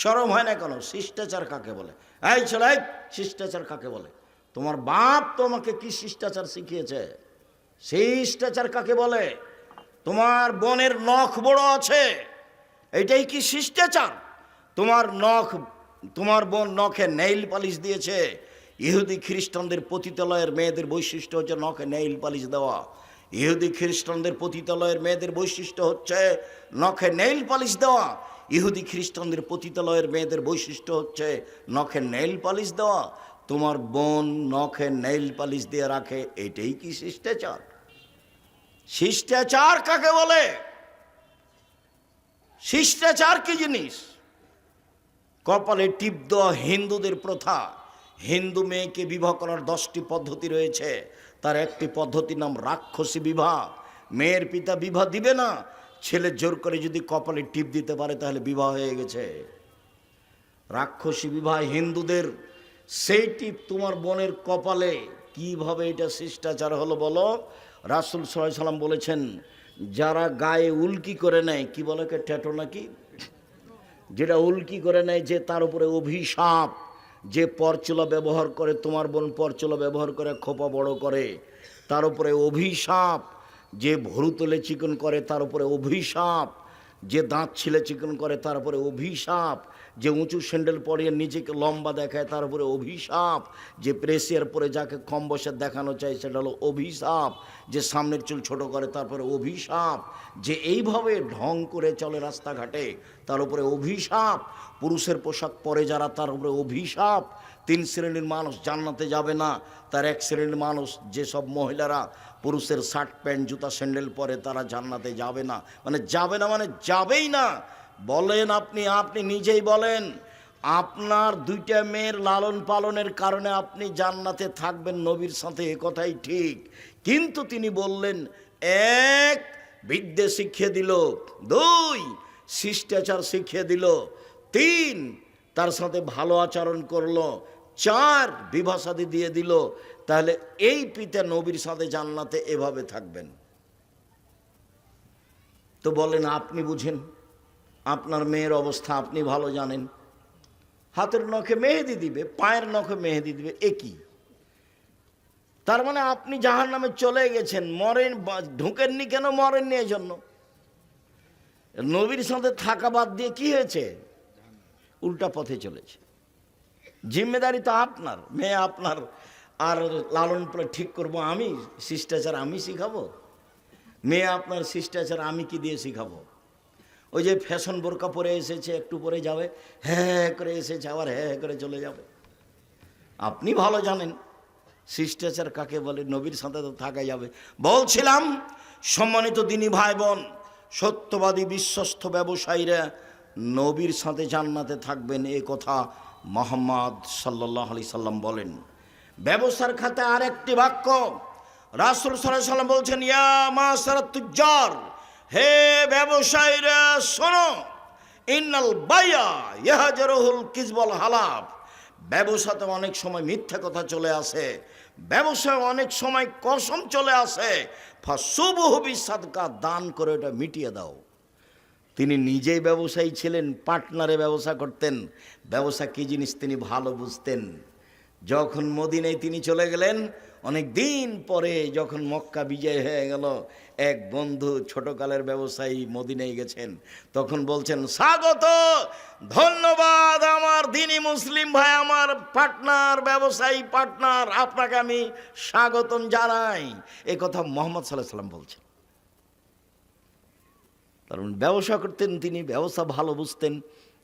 শরম হয় না কেন? শিষ্টাচার কাকে বলে? এই ছেলে, শিষ্টাচার কাকে বলে? তোমার বাপ তোমাকে কি শিষ্টাচার শিখিয়েছে? শিষ্টাচার কাকে বলে? তোমার বোনের নখ বড় আছে, এটাই কি শিষ্টাচার? তোমার বোন নখে নেইল পালিশ দিয়েছে। ইহুদি খ্রিস্টানদের পতিতালয়ের মেয়েদের বৈশিষ্ট্য হচ্ছে নখে নেইল পালিশ দেওয়া। ইহুদি খ্রিস্টানদের পতিতালয়ের মেয়েদের বৈশিষ্ট্য হচ্ছে নখে নেইল পালিশ দেওয়া। ইহুদি খ্রিস্টানদের পতিতালয়ের মেয়েদের বৈশিষ্ট্য হচ্ছে নখে নেইল পালিশ দেওয়া। তোমার বোন নখে নেইল পালিশ দিয়ে রাখে, এটাই কি শিষ্টাচার? শিষ্টাচার কাকে বলে? শিষ্টাচার কি জিনিস? কপালে টিপ দেওয়া হিন্দুদের প্রথা। হিন্দু মেয়েকে বিবাহ করার 10টি পদ্ধতি রয়েছে, তার একটি পদ্ধতির নাম রাক্ষসী বিবাহ। মেয়ের পিতা বিবাহ দিবে না, ছেলে জোর করে যদি কপালে টিপ দিতে পারে তাহলে বিবাহ হয়ে গেছে। রাক্ষসী বিবাহ হিন্দুদের। সেই টিপ তোমার বোনের কপালে, কিভাবে এটা শিষ্টাচার হলো বলো? রাসূল সাল্লাল্লাহু আলাইহি সাল্লাম বলেছেন, যারা গায়ে উল্কি করে নেয়, কি বলে কে, ট্যাটু নাকি, যেটা উল্কি করে নেয়, যে তার উপরে অভিশাপ। যে পরচুলা ব্যবহার করে, তোমার বোন পরচুলা ব্যবহার করে খোপা বড় করে, তার উপরে অভিশাপ। যে ভরু তোলে চিকন করে, তার উপরে অভিশাপ। যে দাঁত ছিলে চিকন করে, তার উপরে অভিশাপ। যে উঁচু স্যান্ডেল পরিয়ে নিজেকে লম্বা দেখায়, তার উপরে অভিশাপ। যে প্রেসিয়ার পরে যাকে কম বয়সে দেখানো চাই, সেটা হলো অভিশাপ। যে সামনের চুল ছোট করে, তারপরে অভিশাপ। যে এইভাবে ঢং করে চলে রাস্তাঘাটে, তার উপরে অভিশাপ। পুরুষের পোশাক পরে যারা, তার উপরে অভিশাপ। 3 শ্রেণীর মানুষ জান্নাতে যাবে না। তার 1 শ্রেণীর মানুষ, যেসব মহিলারা পুরুষের শার্ট প্যান্ট জুতা স্যান্ডেল পরে, তারা জান্নাতে যাবে না। মানে যাবে না, মানে যাবেই না। বলেন আপনি নিজেই বলেন, আপনার 2টা মেয়ের লালন পালনের কারণে আপনি জান্নাতে থাকবেন নবীর সাথে, এ কথাই ঠিক। কিন্তু তিনি বললেন, 1 বিদ্যে শিখিয়ে দিল, 2 শিষ্টাচার শিখিয়ে দিল, 3 তার সাথে ভালো আচরণ করলো, 4 বিবাহ শাদী দিয়ে দিল। তাহলে এই পিতা নবীর সাথে জান্নাতে এভাবে থাকবেন। তো বলেন, আপনি বুঝেন, আপনার মেয়ের অবস্থা আপনি ভালো জানেন। হাতের নখে মেহেদি দিবে, পায়ের নখে মেহেদি দিবে, একই। তার মানে আপনি জাহান্নামে চলে গেছেন। মরেন, ঢুকেননি কেন? মরেননি এই জন্য। নবীর সাথে থাকা বাদ দিয়ে কি হয়েছে? উল্টা পথে চলেছে। জিম্মেদারি তো আপনার, মেয়ে আপনার। আর লালন পালন ঠিক করবো আমি, শিষ্টাচার আমি শিখাবো? মেয়ে আপনার, শিষ্টাচার আমি কি দিয়ে শিখাবো? ওই যে ফ্যাশন বোরকা পরে এসেছে, একটু পরে যাবে, হ্যাঁ করে এসেছে, আবার হ্যাঁ করে চলে যাবে। আপনি ভালো জানেন শিষ্টাচার কাকে বলে। নবীর সাথে তো থাকা যাবে। বলছিলাম, সম্মানিত দিনী ভাই বোন, সত্যবাদী বিশ্বস্ত ব্যবসায়ীরা নবীর সাথে জান্নাতে থাকবেন, এ কথা মুহাম্মদ সাল্লাল্লাহু আলাইহি সাল্লাম বলেন। ব্যবসার খাতে আরেকটি বাক্য রাসূল সাল্লাল্লাহু আলাইহি সাল্লাম বলছেন, ইয়া মাশারাত তুজ্জার, হে ব্যবসায়ীরা শোনো, ইন্নাল বাইয়া ইয়াহজারুল কিযবুল হালাফ। ব্যবসাতে অনেক সময় মিথ্যা কথা চলে আসে, ব্যবসায় অনেক সময় কসম চলে আসে। ফাসুবহু বিসাদকা, দান করে এটা মিটিয়ে দাও। তিনি নিজেই ব্যবসায়ী ছিলেন, পার্টনারে ব্যবসা করতেন। ব্যবসা কী জিনিস তিনি ভালো বুঝতেন। যখন মদিনায় তিনি চলে গেলেন, অনেক দিন পরে যখন মক্কা বিজয় হয়ে গেল, এক বন্ধু ছোটকালের ব্যবসায়ী মদিনায় গেছেন, তখন বলছেন, স্বাগত, ধন্যবাদ আমার দিনী মুসলিম ভাই, আমার পার্টনার, ব্যবসায়ী পার্টনার, আপনাকে আমি স্বাগতম জানাই। এ কথা মুহাম্মদ সাল্লাল্লাহু আলাইহি সাল্লাম বলছেন। কারণ ব্যবসা করতেন তিনি, ব্যবসা ভালো বুঝতেন,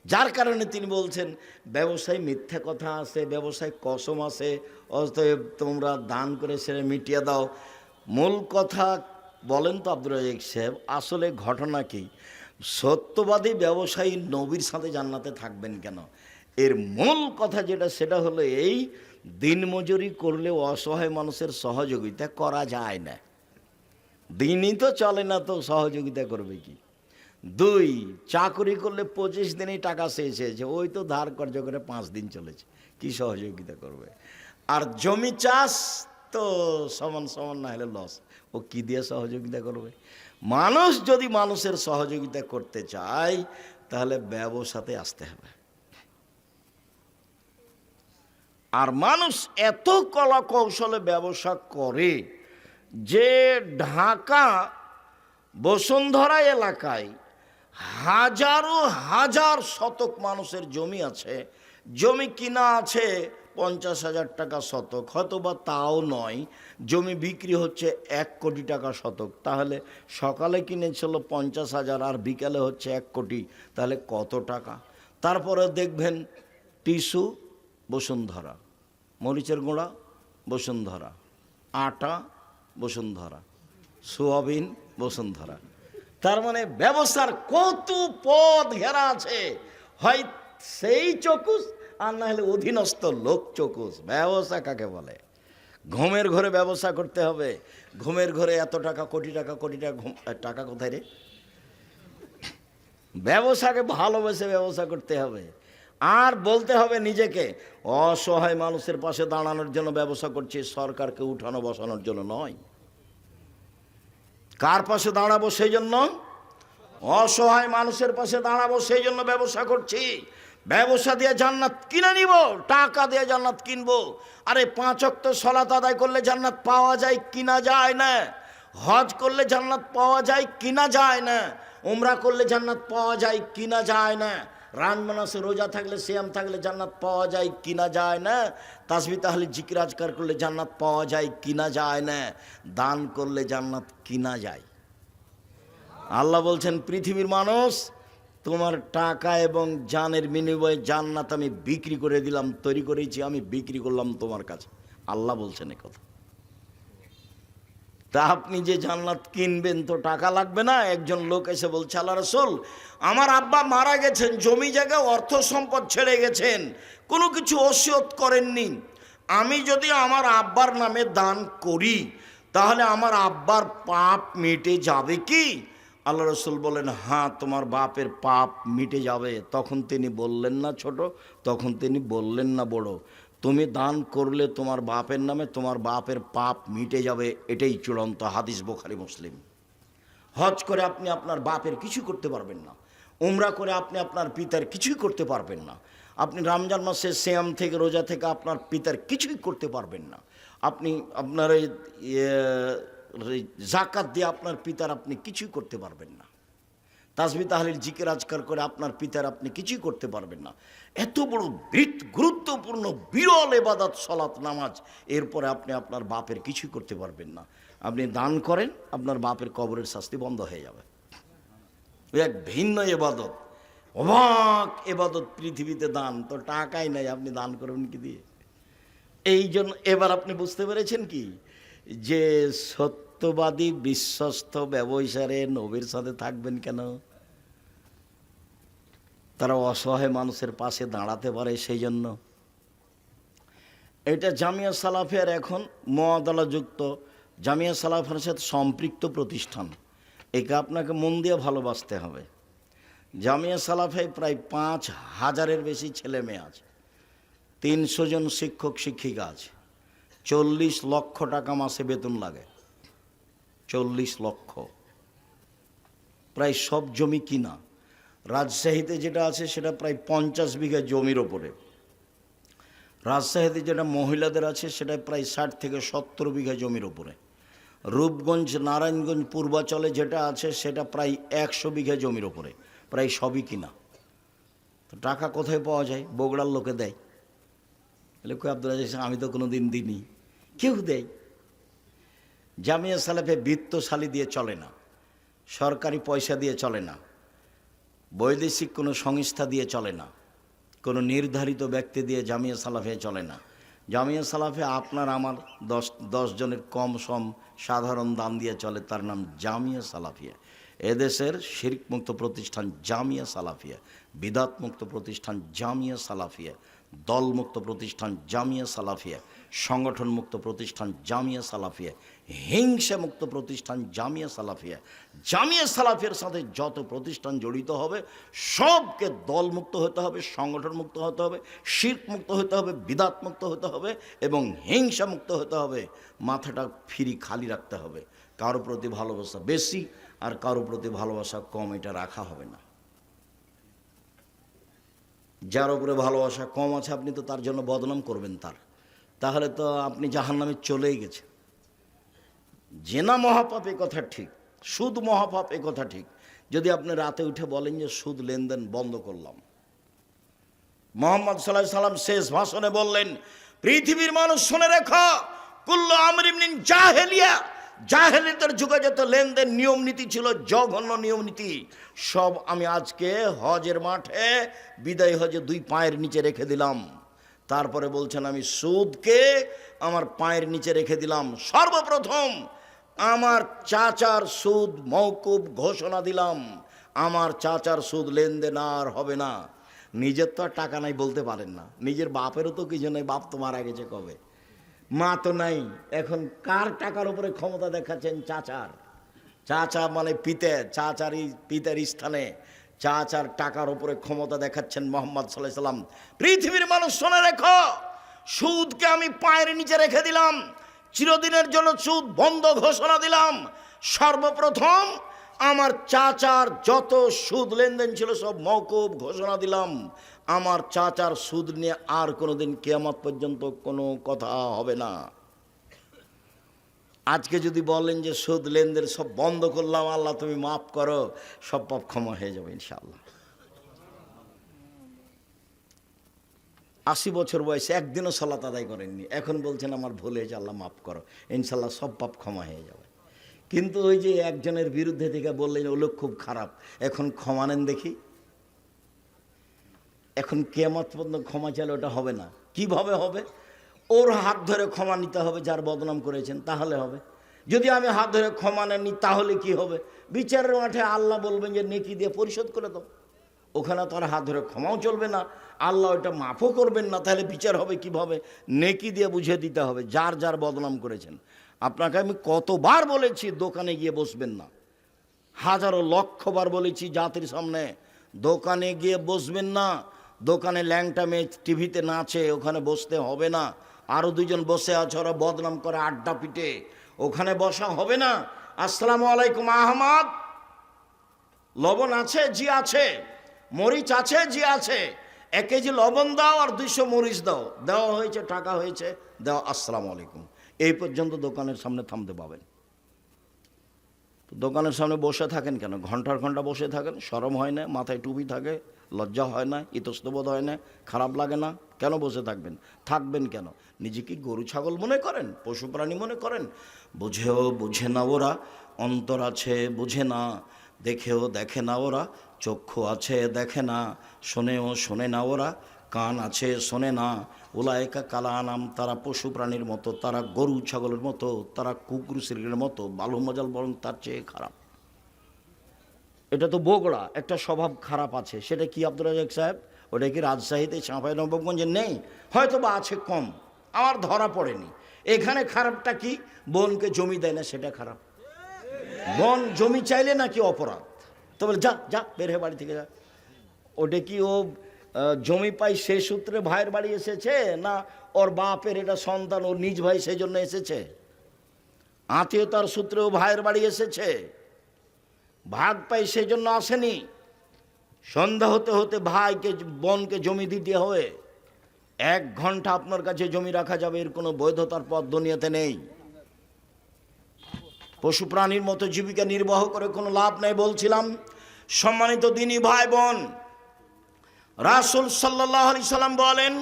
যার কারণে তিনি বলছেন ব্যবসায় মিথ্যা কথা আছে, ব্যবসায় কসম আছে, অতএব তোমরা দান করে সেরে মিটিয়ে দাও। মূল কথা বলেন তো আব্দুর রাজ্জাক সাহেব, আসলে ঘটনা কি? সত্যবাদী ব্যবসায়ী নবীর সাথে জান্নাতে থাকবেন কেন? এর মূল কথা যেটা, সেটা হলো এই, দিনমজুরি করলেও অসহায় মানুষের সহযোগিতা করা যায় না। দিনই তো চলে না, তো সহযোগিতা করবে কি? 2, চাকরি করলে 25 দিনেই টাকা শেষ হয়েছে, ওই তো ধার কর্য করে 5 দিন চলেছে, কি সহযোগিতা করবে? আর জমি চাষ তো সমান সমান না হলে লস। ও কি দিয়ে সহযোগিতা করবে? মানুষ যদি মানুষের সহযোগিতা করতে চায় তাহলে ব্যবসাতে আসতে হবে। আর মানুষ এত কলা কৌশলে ব্যবসা করে যে ঢাকা বসুন্ধরা এলাকায় হাজারো হাজার শতক মানুষের জমি আছে, জমি কিনা আছে 50,000 টাকা শতক, হয়তো বা তাও নয়, জমি বিক্রি হচ্ছে 1 কোটি টাকা শতক। তাহলে সকালে কিনেছিল 50,000 আর বিকালে হচ্ছে 1 কোটি, তাহলে কত টাকা? তারপরে দেখবেন টিস্যু বসুন্ধরা, মরিচের গুঁড়া বসুন্ধরা, আটা বসুন্ধরা, সোয়াবিন বসুন্ধরা। তার মানে ব্যবসার কত পথ ঘেরা আছে, হয় সেই চকুস আর না হলে অধীনস্থ লোক চকুস। ব্যবসা কাকে বলে? ঘুমের ঘরে ব্যবসা করতে হবে। ঘুমের ঘরে এত টাকা, কোটি টাকা, কোটি টাকা। টাকা কোথায় রে? ব্যবসাকে ভালোবেসে ব্যবসা করতে হবে। আর বলতে হবে নিজেকে অসহায় মানুষের পাশে দাঁড়ানোর জন্য ব্যবসা করছি, সরকারকে উঠানো বসানোর জন্য নয়। কার পাশে দাঁড়াবো? সেই জন্য অসহায় মানুষের পাশে দাঁড়াবো, সেই জন্য ব্যবসা করছি। ব্যবসা দিয়ে জান্নাত কিনে নিব, টাকা দিয়ে জান্নাত কিনবো। আরে 5 ওয়াক্ত সালাত আদায় করলে জান্নাত পাওয়া যায় কিনা যায় না? হজ করলে জান্নাত পাওয়া যায় কিনা যায় না? উমরা করলে জান্নাত পাওয়া যায় কিনা যায় না? রমজান মাসে রোজা থাকলে, সিয়াম থাকলে জান্নাত পাওয়া যায় কিনা যায় না? তাসবিহ তাহলিল জিকির আজকার করলে জান্নাত পাওয়া যায় কিনা যায় না? দান করলে জান্নাত কিনা যায়। আল্লাহ বলছেন, পৃথিবীর মানুষ, তোমার টাকা এবং জানের বিনিময়ে জান্নাত আমি বিক্রি করে দিলাম, তৈরি করেছি, আমি বিক্রি করলাম তোমার কাছে। আল্লাহ বলছেন এ কথা। তা আপনি যে জান্নাত কিনবেন তো টাকা লাগবে না? একজন লোক এসে বলছে, আল্লাহ রাসূল, আমার আব্বা মারা গেছেন, জমি জায়গা অর্থ সম্পদ ছেড়ে গেছেন, কোনো কিছু ওসিয়ত করেননি। আমি যদি আমার আব্বার নামে দান করি তাহলে আমার আব্বার পাপ মিটে যাবে কি? আল্লাহ রাসূল বলেন, হ্যাঁ, তোমার বাপের পাপ মিটে যাবে। তখন তিনি বললেন না ছোট, তখন তিনি বললেন না বড়, তুমি দান করলে তোমার বাপের নামে তোমার বাপের পাপ মিটে যাবে। এটাই চূড়ান্ত হাদিস, বুখারী মুসলিম। হজ করে আপনি আপনার বাপের কিছু করতে পারবেন না, উমরা করে আপনি আপনার পিতার কিছুই করতে পারবেন না, আপনি রমজান মাসে সিয়াম থেকে, রোজা থেকে আপনার পিতার কিছুই করতে পারবেন না, আপনি আপনার যাকাত দিয়ে আপনার পিতার আপনি কিছুই করতে পারবেন না, তাসবিহ তাহলিল জিকির আজকার করে আপনার পিতার আপনি কিছুই করতে পারবেন না। এত বড় গুরুত্বপূর্ণ বিরল ইবাদত সালাত নামাজ, এরপরে আপনি আপনার বাপের কিছুই করতে পারবেন না। আপনি দান করেন, আপনার বাপের কবরের শাস্তি বন্ধ হয়ে যাবে। এক ভিন্ন ইবাদত, অবাক ইবাদত পৃথিবীতে দান। তো টাকাই নাই, আপনি দান করবেন কি দিয়ে? এই জন্য এবার আপনি বুঝতে পেরেছেন কি যে সত্যবাদী বিশ্বস্ত ব্যবসায়ীরা নবীর সাথে থাকবেন কেন? তারা অসহায় মানুষের পাশে দাঁড়াতে পারে সেই জন্য। এটা জামিয়া সালাফিয়ার এখন মুআদালাযুক্ত, জামিয়া সালাফিয়ার সাথে সম্পৃক্ত প্রতিষ্ঠান। একে আপনাকে মন দিয়ে ভালোবাসতে হবে। জামিয়া সালাফিয়ায় প্রায় 5,000-এর বেশি ছেলে মেয়ে আছে, 300 জন শিক্ষক শিক্ষিকা আছে, 40 লক্ষ টাকা মাসে বেতন লাগে। 40 লক্ষ, প্রায় সব জমি কিনা। রাজশাহীতে যেটা আছে সেটা প্রায় 50 বিঘা জমির ওপরে। রাজশাহীতে যেটা মহিলাদের আছে সেটা প্রায় 60 থেকে 70 বিঘা জমির ওপরে। রূপগঞ্জ, নারায়ণগঞ্জ, পূর্বাচলে যেটা আছে সেটা প্রায় 100 বিঘা জমির ওপরে, প্রায় সবই কিনা। তো টাকা কোথায় পাওয়া যায়? বগুড়ার লোকে দেয়। বলে, কই আব্দুল আজিজ, আমি তো কোনো দিন দিইনি। কেউ দেয়। জামিয়া সালাফে বিত্তশালী দিয়ে চলে না, সরকারি পয়সা দিয়ে চলে না, বৈদেশিক কোনো সংস্থা দিয়ে চলে না, কোনো নির্ধারিত ব্যক্তি দিয়ে জামিয়া সালাফে চলে না। জামিয়া সালাফে আপনার আমার 10 জনের কম সম সাধারণ দান দিয়ে চলে, তার নাম জামিয়া সালাফিয়া। এদেশের শিরক মুক্ত প্রতিষ্ঠান জামিয়া সালাফিয়া, বিদাত মুক্ত প্রতিষ্ঠান জামিয়া সালাফিয়া, দলমুক্ত প্রতিষ্ঠান জামিয়া সালাফিয়া, সংগঠন মুক্ত প্রতিষ্ঠান জামিয়া সালাফিয়া, হিংসা মুক্ত প্রতিষ্ঠান জামিয়া সালাফিয়া। জামিয়া সালাফিয়ার সাথে যত প্রতিষ্ঠান জড়িত হবে সবকে দল মুক্ত হতে হবে, সংগঠন মুক্ত হতে হবে, শিরক মুক্ত হতে হবে, বিদাত মুক্ত হতে হবে এবং হিংসা মুক্ত হতে হবে। মাথাটা ফ্রি খালি রাখতে হবে। কারো প্রতি ভালোবাসা বেশি আর কারো প্রতি ভালোবাসা কম, এটা রাখা হবে না। যার উপরে ভালোবাসা কম আছে আপনি তো তার জন্য বদনাম করবেন তাহলে তো আপনি জাহান্নামে চলেই গেছেন। জেনা মহাপাপ এ কথা ঠিক, সুদ মহাপাপ এ কথা ঠিক। যদি আপনি রাতে উঠে বলেন যে সুদ লেনদেন বন্ধ করলাম, মুহাম্মদ সাল্লাল্লাহু আলাইহি সাল্লাম শেষ ভাষণে বললেন, পৃথিবীর মানুষ শুনে রেখো, কুল্লু আমরিন মিন জাহেলিয়া, জাহেলিয়াতের যুগে যত লেনদেন নিয়ম নীতি ছিল, জঘন্য নিয়ম নীতি, সব আমি আজকে হজের মাঠে বিদায় হজে 2 পায়ের নিচে রেখে দিলাম। তারপরে বলছেন আমি সুদকে আমার পায়ের নিচে রেখে দিলাম। সর্বপ্রথম আমার চাচার সুদ মওকুফ ঘোষণা দিলাম, আমার চাচার সুদ লেনদেন আর হবে না। নিজের তো আর টাকা নাই বলতে পারেন না, নিজের বাপেরও তো কিছু নেই, বাপ তো মারা গেছে কবে, মা তো নাই। এখন কার টাকার উপরে ক্ষমতা দেখাচ্ছেন? চাচার। চাচা মানে পিতার স্থানে চাচার টাকার উপরে ক্ষমতা দেখাচ্ছেন মুহাম্মদ সাল্লাল্লাহু আলাইহি সাল্লাম। পৃথিবীর মানুষ শুনে রেখো, সুদকে আমি পায়ের নিচে রেখে দিলাম, চিরদিনের জন্য সুদ বন্ধ ঘোষণা দিলাম। সর্বপ্রথম আমার চাচার যত সুদ লেনদেন ছিল সব মওকুফ ঘোষণা দিলাম। আমার চাচার সুদ নিয়ে আর কোনোদিন কিয়ামত পর্যন্ত কোনো কথা হবে না। আজকে যদি বলেন যে সুদ লেনদেন সব বন্ধ করলাম, আল্লাহ তুমি মাফ করো, সব পাপ ক্ষমা হয়ে যাবে ইনশাআল্লাহ। 80 বছর বয়সে একদিনও সালাত আদায় করেননি, এখন বলছেন আমার ভুল হয়েছে, আল্লাহ মাফ করো, ইনশাআল্লাহ সব পাপ ক্ষমা হয়ে যাবে। কিন্তু ওই যে একজনের বিরুদ্ধে থেকে বললেন ও লোক খুব খারাপ, এখন ক্ষমা নেন দেখি। এখন কিয়ামত পর্যন্ত ক্ষমা চাইলে ওটা হবে না। কিভাবে হবে? ওর হাত ধরে ক্ষমা নিতে হবে যার বদনাম করেছেন, তাহলে হবে। যদি আমি হাত ধরে ক্ষমা নেন তাহলে কি হবে? বিচারের মাঠে আল্লাহ বলবেন যে নেকি দিয়ে পরিশোধ করে দাও। ওখানে তো আর হাত ধরে ক্ষমাও চলবে না, আল্লাহ ওটা মাফও করবেন না, তাহলে বিচার হবে কিভাবে? নেকি দিয়ে বুঝিয়ে দিতে হবে যার যার বদনাম করেছেন। আপনাকে আমি কতবার বলেছি দোকানে গিয়ে বসবেন না, হাজারো লক্ষবার বলেছি জাতির সামনে, দোকানে গিয়ে বসবেন না। দোকানে ল্যাংটা মেয়ে টিভিতে নাচে, ওখানে বসতে হবে না। আরও 2 জন বসে আছে, ওরা বদনাম করে আড্ডা পিটে, ওখানে বসা হবে না। আসসালামু আলাইকুম আহমদ, লবণ আছে? জি আছে। মরিচ আছে? জি আছে। 1 কেজি লবণ দাও আর 200 মরিচ দাও। দেওয়া হয়েছে, টাকা হয়েছে, দাও, আসসালামু আলাইকুম। এই পর্যন্ত দোকানের সামনে থামতে পাবেন। দোকানের সামনে বসে থাকেন কেন? ঘন্টার ঘন্টা বসে থাকেন, শরম হয় না? মাথায় টুপি থাকে, লজ্জা হয় না? ইতস্তবোধ হয় না? খারাপ লাগে না? কেন বসে থাকবেন? থাকবেন কেন? নিজেকে গরু ছাগল মনে করেন? পশু প্রাণী মনে করেন? বুঝেও বুঝে না ওরা, অন্তর আছে বুঝে না, দেখেও দেখে না ওরা, চক্ষু আছে দেখে না, শোনেও শোনে না ওরা, কান আছে শোনে না। উলায়েকা কালানাম, তারা পশু প্রাণীর মতো, তারা গরু ছাগলের মতো, তারা কুকুর শ্রীর মতো, বালু মজাল বরং তার চেয়ে খারাপ। এটা তো বগুড়া, একটা স্বভাব খারাপ আছে, সেটা কি আব্দুর রাজ্জাক সাহেব? ওটা কি রাজশাহীতে, চাঁপাইনবাবগঞ্জে নেই? হয়তো বা আছে, কম, আমার ধরা পড়েনি। এখানে খারাপটা কি? বোনকে জমি দেয় না, সেটা খারাপ। বোন জমি চাইলে নাকি অপরাধ? তো বলে যা যা বের হয়ে বাড়ি থেকে যা। ওটা কি ও জমি পাই সে সূত্রে ভাইয়ের বাড়ি এসেছে, না ওর বাপের এটা সন্তান, ওর নিজ ভাই সেই জন্য এসেছে? আত্মীয়তার সূত্রেও ভাইয়ের বাড়ি এসেছে, ভাগ পাই সেই জন্য আসেনি। সন্ধ্যা হতে হতে ভাইকে বোনকে জমি দিতে হবে। 1 ঘন্টা আপনার কাছে জমি রাখা যাবে, এর কোনো বৈধতার পথ দুনিয়াতে নেই। পশু প্রাণীর মতো জীবিকা নির্বাহ করে কোনো লাভ নেই। বলছিলাম, সম্মানিত দিনী ভাই বোন, রাসূল সাল্লাল্লাহু আলাইহি সাল্লাম বলেন,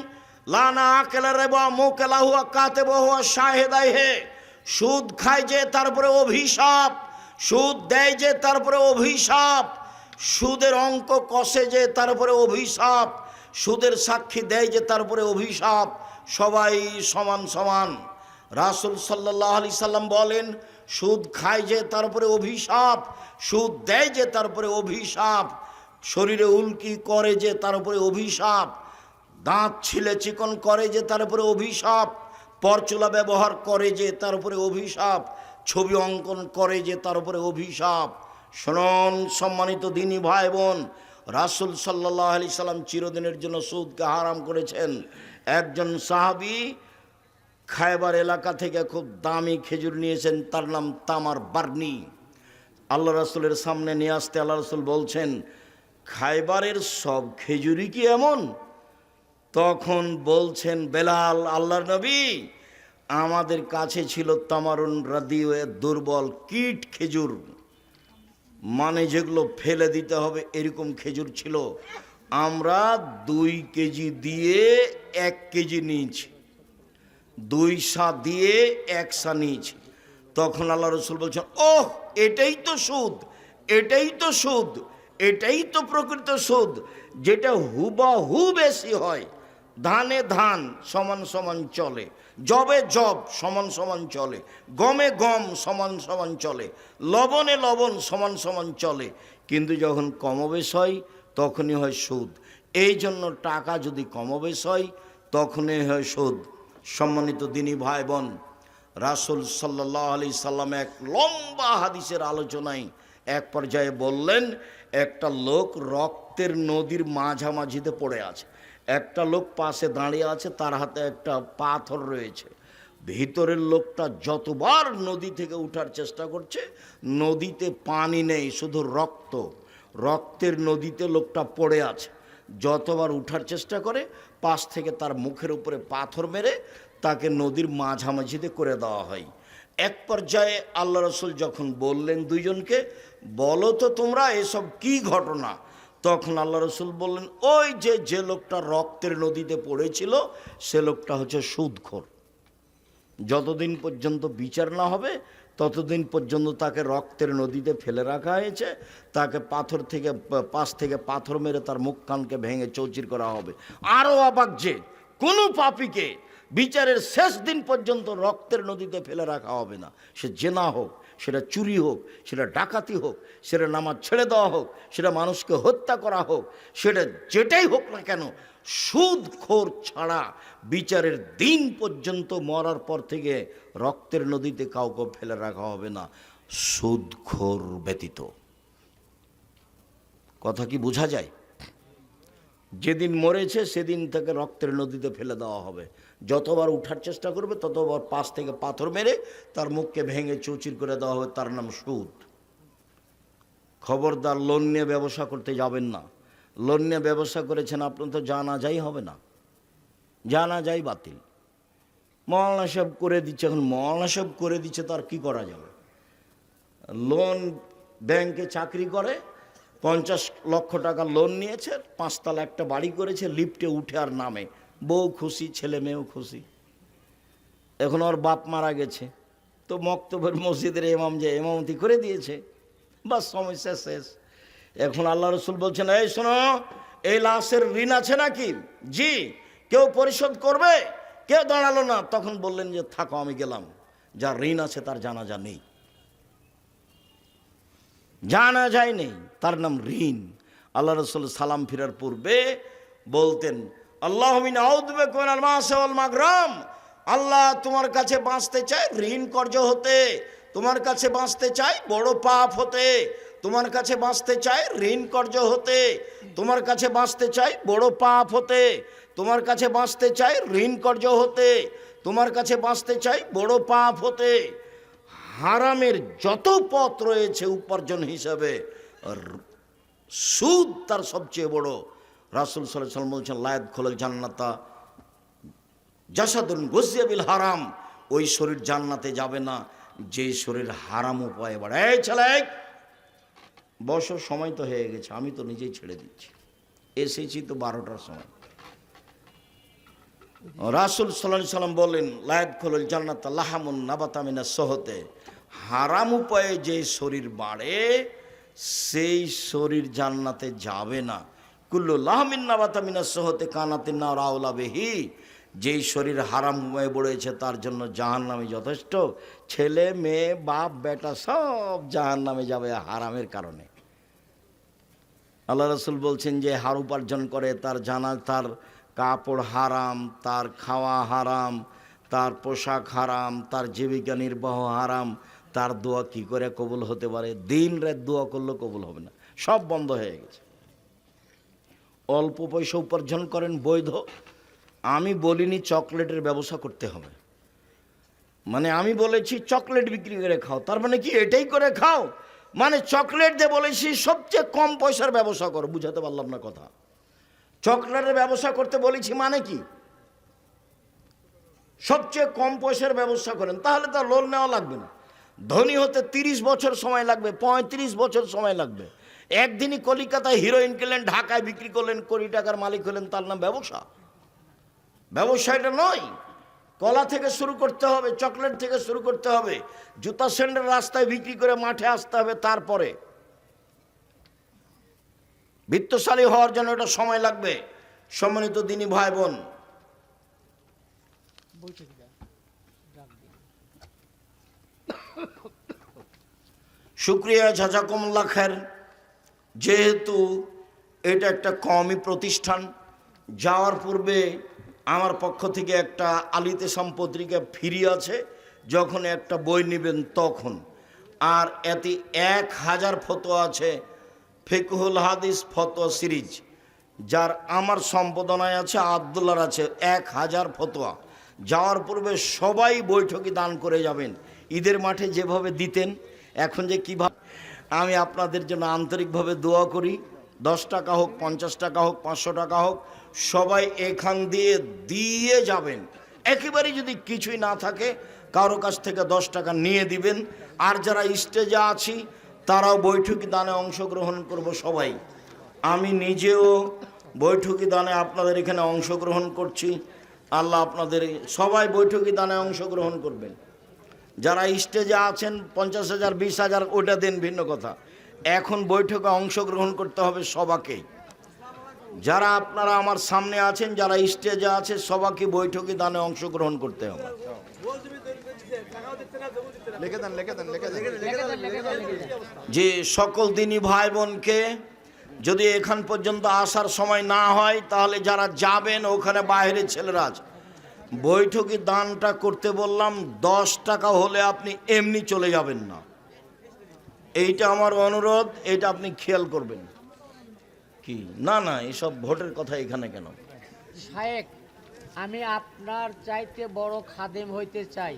লানা আকেলা রিবা মুকালাহু ওয়া কাতিবুহু ওয়া শাহিদাইহি, সুদ খায় যে তারপরে অভিশাপ, সুদ দেয় যে তারপরে অভিশাপ, সুদের অঙ্ক কষে যে তারপরে অভিশাপ, সুদের সাক্ষী দেয় যে তারপরে অভিশাপ। সবাই সমান সমান। রাসূল সাল্লাল্লাহু আলাইহি সাল্লাম বলেন, সুদ খায় যে তারপরে অভিশাপ, সুদ দেয় যে তারপরে অভিশাপ, শরীরে উল্কি করে যে তার উপরে অভিশাপ, দাঁত ছিলে চিকন করে যে তার উপরে অভিশাপ, পরচুলা ব্যবহার করে যে তার উপরে অভিশাপ, ছবি অঙ্কন করে যে তার উপরে অভিশাপ। শুনুন সম্মানিত দিনী ভাই বোন, রাসূল সাল্লাল্লাহু আলাইহি সাল্লাম চিরদিনের জন্য সুদকে হারাম করেছেন। একজন সাহাবী খায়বার এলাকা থেকে খুব দামি খেজুর নিয়েছেন, তার নাম তামার বার্নি। আল্লাহ রাসূলের সামনে নিয়ে আসতে আল্লাহ রাসূল বলছেন, খায়বারের সব খেজুরই কি এমন? তখন বলছেন বেলাল, আল্লাহর নবী, আমাদের কাছে ছিল তামারুন রাদিউ, দুর্বল কীট খেজুর, মানে যেগুলো ফেলে দিতে হবে এরকম খেজুর ছিল। আমরা 2 কেজি দিয়ে 1 কেজি নিয়েছি, 2 সা দিয়ে 1 সা নিয়েছি। তখন আল্লাহ রসুল বলছেন, ওহ এটাই তো সুদ, এটাই তো সুদ, এটাই তো প্রকৃত সুদ, যেটা হুবাহু বেশি হয়। ধানে ধান সমান সমান চলে, জবে জব সমান সমান চলে, গমে গম সমান সমান চলে, লবণে লবণ সমান সমান চলে, কিন্তু যখন কমবেশ হয় তখনই হয় সুদ। এই জন্য টাকা যদি কমবেশ হয় তখনই হয় সুদ। সম্মানিত দিনী ভাই বোন, রাসূল সাল্লাল্লাহু আলাইহি সাল্লাম এক লম্বা হাদিসের আলোচনায় এক পর্যায়ে বললেন, একটা লোক রক্তের নদীর মাঝামাঝিতে পড়ে আছে, একটা লোক পাশে দাঁড়িয়ে আছে, তার হাতে একটা পাথর রয়েছে। ভিতরের লোকটা যতবার নদী থেকে উঠার চেষ্টা করছে, নদীতে পানি নেই, শুধু রক্ত, রক্তের নদীতে লোকটা পড়ে আছে। যতবার উঠার চেষ্টা করে, পাশ থেকে তার মুখের উপরে পাথর মেরে তাকে নদীর মাঝামাঝিতে করে দেওয়া হয়। এক পর্যায়ে আল্লাহ রসুল যখন বললেন দুইজনকে, বলো তো তোমরা এসব কি ঘটনা? তখন আল্লাহ রসুল বললেন, ওই যে লোকটা রক্তের নদীতে পড়েছিল সে লোকটা হচ্ছে সুদখোর। যতদিন পর্যন্ত বিচার না হবে ততদিন পর্যন্ত তাকে রক্তের নদীতে ফেলে রাখা হয়েছে, তাকে পাশ থেকে পাথর মেরে তার মুখ কানকে ভেঙে চৌচির করা হবে। আরও অবাক যে কোনো পাপীকে বিচারের শেষ দিন পর্যন্ত রক্তের নদীতে ফেলে রাখা হবে না। সে জেনা হোক, সেটা চুরি হোক, সেটা ডাকাতি হোক, সেটা নামাজ ছেড়ে দেওয়া হোক, সেটা মানুষকে হত্যা করা হোক, সেটা যেটাই হোক না কেন, সুদখোর ছাড়া বিচারের দিন পর্যন্ত, মরার পর থেকে রক্তের নদীতে কাউকে ফেলে রাখা হবে না, সুদখোর ব্যতীত। কথা কি বোঝা যায়? যেদিন মরেছে সেদিন থেকে রক্তের নদীতে ফেলে দেওয়া হবে। যতবার উঠার চেষ্টা করবে ততবার পাশ থেকে পাথর মেরে তার মুখকে ভেঙে চৌচির করে দেওয়া হবে, তার নাম সুদ। খবরদার লোন নিয়ে ব্যবসা করতে যাবেন না। লোন নিয়ে ব্যবসা করেছেন আপনার তো জানা যাই হবে না, জানা যাই বাতিল। মওলানা সাহেব করে দিচ্ছে, এখন মওলানা সাহেব করে দিচ্ছে তার কি করা যাবে? লোন, ব্যাংকে চাকরি করে, 50 লক্ষ টাকা লোন নিয়েছে, 5 তলা একটা বাড়ি করেছে, লিফটে উঠে আর নামে, বউ খুশি, ছেলে মেয়েও খুশি। এখন ওর বাপ মারা গেছে, তো মক্তবের মসজিদের ইমাম যে ইমামতি করে দিয়েছে, বাস সমস্যা শেষ। এখন আল্লাহ রসুল বলছেন, এই শোনো, এই লাশের ঋণ আছে নাকি? জি। কেউ পরিশোধ করবে? কেউ দাঁড়ালো না। তখন বললেন যে থাকো, আমি গেলাম, যার ঋণ আছে তার জানাজা নেই, জানা যায় নেই, তার নাম ঋণ। আল্লাহ রসুল সালাম ফিরার পূর্বে বলতেন, আল্লাহুম্মা আউযু বিকা মিনাল মা'সি ওয়াল মাগরাম, আল্লাহ তোমার কাছে বাঁচতে চাই ঋণ কর্য হতে, তোমার কাছে বাঁচতে চাই বড় পাপ হতে, তোমার কাছে বাঁচতে চাই ঋণ কর্য হতে, তোমার কাছে বাঁচতে চাই বড় পাপ হতে, তোমার কাছে বাঁচতে চাই ঋণ কর্য হতে, তোমার কাছে বাঁচতে চাই বড় পাপ হতে। হারামের যত পথ রয়েছে উপার্জন হিসাবে, সুদ তার সবচেয়ে বড়। রাসূল সাল্লাল্লাহু আলাইহি ওয়াসাল্লাম বলছেন, লা ইয়াদখুলুল জান্নাতা জাসাদুন গুযিয়া বিল হারাম, ওই শরীর জান্নাতে যাবে না যে শরীর হারাম উপায়ে বাড়ে। এই ছেলে বসো, সময় তো হয়ে গেছে, আমি তো নিজেই ছেড়ে দিচ্ছি, এসেছি তো 12টার সময়। রাসূল সাল্লাল্লাহু আলাইহি ওয়াসাল্লাম বলেন, লা ইয়াদখুলুল জান্নাতা লাহামুন নাবাতা মিনাস সুহতে, হারাম উপায়ে যে শরীর বাড়ে সেই শরীর জান্নাতে যাবে না। কুল্লু লাহমিন নাবাতা মিনাস সুহতে কানাতিন নার আওলা বিহি, যেই শরীর হারাম উপায়ে বড়েছে তার জন্য জাহান্নামে যথেষ্ট। ছেলে মেয়ে বাপ বেটা সব জাহান্নামে যাবে হারামের কারণে। আল্লাহ রাসূল বলছেন, যে হার উপার্জন করে তার কাপড় হারাম, তার খাওয়া হারাম, তার পোশাক হারাম, তার জীবিকা নির্বাহ হারাম, তার দোয়া কি করে কবুল হতে পারে? দিন রাত দোয়া করলেও কবুল হবে না, সব বন্ধ হয়ে গেছে। অল্প পয়সা উপার্জন করেন বৈধ। আমি বলিনি চকলেটের ব্যবসা করতে হবে, মানে আমি বলেছি চকলেট বিক্রি করে খাও, তার মানে কি এটাই করে খাও? মানে চকলেট দিয়ে বলেছি সবচেয়ে কম পয়সার ব্যবসা করো। বুঝাতে পারলাম না কথা? চকলেটের ব্যবসা করতে বলেছি মানে কি? সবচেয়ে কম পয়সার ব্যবসা করেন, তাহলে তো লোন নেওয়া লাগবে না। ধনী হতে 30 বছর সময় লাগবে, 35 বছর সময় লাগবে। একদিনই কলিকাতায় হিরোইন কিনলেন, ঢাকায় বিক্রি করলেন, কোটি টাকার মালিক হলেন, তার নাম ব্যবসা? ব্যবসা এটা নয়। কলা থেকে শুরু করতে হবে, চকলেট থেকে শুরু করতে হবে, জুতা স্যান্ডেল রাস্তায় বিক্রি করে মাঠে আসতে হবে। তারপরে বিত্তশালী হওয়ার জন্য এটা সময় লাগবে। সম্মানিত দিনী ভাই বোন, শুক্রিয়া, জাযাকুমুল্লাহ খায়ের। যেহেতু এটা একটা কওমি প্রতিষ্ঠান, যাওয়ার পূর্বে আমার পক্ষ থেকে একটা আলিতে পত্রিকা ফ্রি আছে, যখন একটা বই নেবেন তখন। আর এতে 1000 ফতোয়া আছে, ফিকহুল হাদিস ফতোয়া সিরিজ, যার আমার সম্পাদনায় আছে, আব্দুল্লাহর আছে 1000 ফতোয়া। যাওয়ার পূর্বে সবাই বৈঠকে দান করে যাবেন। ঈদের মাঠে যেভাবে দিতেন, এখন যে কীভাবে, আমি আপনাদের জন্য আন্তরিকভাবে দোয়া করি। 10 টাকা হোক, 50 টাকা হোক, 500 টাকা হোক, সবাই এখান দিয়ে দিয়ে যাবেন। একেবারে যদি কিছুই না থাকে, কারো কাছ থেকে 10 টাকা নিয়ে দিবেন। আর যারা স্টেজে আছি তারাও বৈঠকি দানে অংশগ্রহণ করব সবাই। আমি নিজেও বৈঠকি দানে আপনাদের এখানে অংশগ্রহণ করছি। আল্লাহ আপনাদের সবাই বৈঠকি দানে অংশগ্রহণ করবেন। যারা স্টেজে আছেন 50,000 20,000 ওটা দেন ভিন্ন কথা, এখন বৈঠকে অংশগ্রহণ করতে হবে সবাকেই। যারা আপনারা আমার সামনে আছেন, যারা স্টেজে আছে, সবাইকে বৈঠকি দানে অংশগ্রহণ করতে হবে। যে সকল দিনী ভাই বোনকে, যদি এখান পর্যন্ত আসার সময় না হয়, তাহলে যারা যাবেন ওখানে বাইরের ছেলেরা আছে, বৈঠকি দানটা করতে বললাম। 10 টাকা হলে আপনি এমনি চলে যাবেন না, এইটা আমার অনুরোধ, এটা আপনি খেয়াল করবেন। কি না না, এসব ভোটের কথা এখানে কেন? শায়েখ, আমি আপনার চাইতে বড় খাদেম হইতে চাই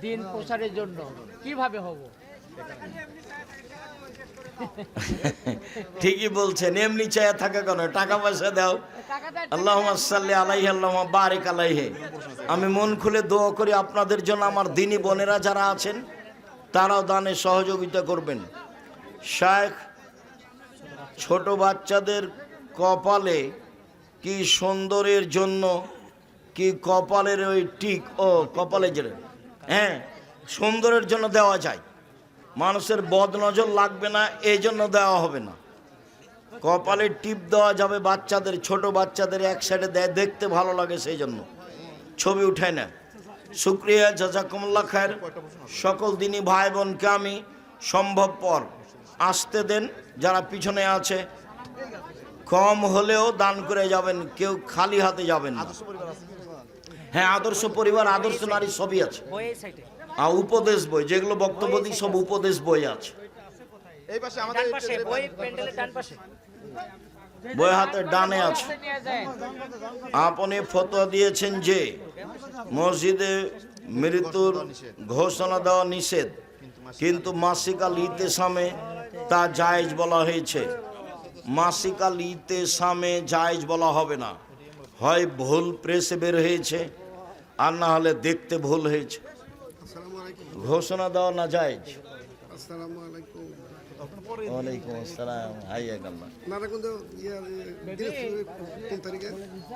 দিন প্রচারের জন্য, কিভাবে হব? ঠিকই বলছেন, এমনি চায়া থাকে কেন? টাকা পয়সা দাও। আল্লাহুম্মা সাল্লি আলাইহি আল্লাহুম্মা বারিক আলাইহি। আমি মন খুলে দোয়া করি আপনাদের জন্য। আমার দিনী বোনেরা যারা আছেন তারাও দানে সহযোগিতা করবেন। শায়েখ, ছোট বাচ্চাদের কপালে কি সুন্দরের জন্য কি কপালের ওই টিক, ও কপালে যেটা, হ্যাঁ, সুন্দরের জন্য দেওয়া যায়, মানুষের বদনজর লাগবে না, এই জন্য দেওয়া হবে না। কপালে টিপ দেওয়া যাবে বাচ্চাদের, ছোট বাচ্চাদের এক সাইডে দেয়, দেখতে ভালো লাগে, সেই জন্য ছবি উঠায় না। শুক্রিয়া, জাযাকুমুল্লাহ খায়ের। সকল দিনী ভাই বোনকে আমি সম্ভবপর আসতে দেন। যারা পিছনে আছে কম হলেও দান করে যাবেন, কেউ খালি হাতে যাবেন না। হ্যাঁ, আদর্শ পরিবার, আদর্শ নারী সবই আছে। আর উপদেশ বই, যেগুলো বক্তব্য দিই, সব উপদেশ বই আছে। বই হাতে ডানে আছে। আপনি ফতোয়া দিয়েছেন যে মসজিদে মৃত্যুর ঘোষণা দেওয়া নিষেধ, কিন্তু মাসিকাল ইতেসামে তা জায়েজ বলা হয়েছে। মাসিকাল ইতেসামে জায়েজ বলা হবে না, হয় ভুল প্রেসে বের হয়েছে, আর না হলে দেখতে ভুল হয়েছে। ঘোষণা দেওয়া না জায়েজ। ওয়ালাইকুম আসসালাম, হাইয়া গাল্লাহ।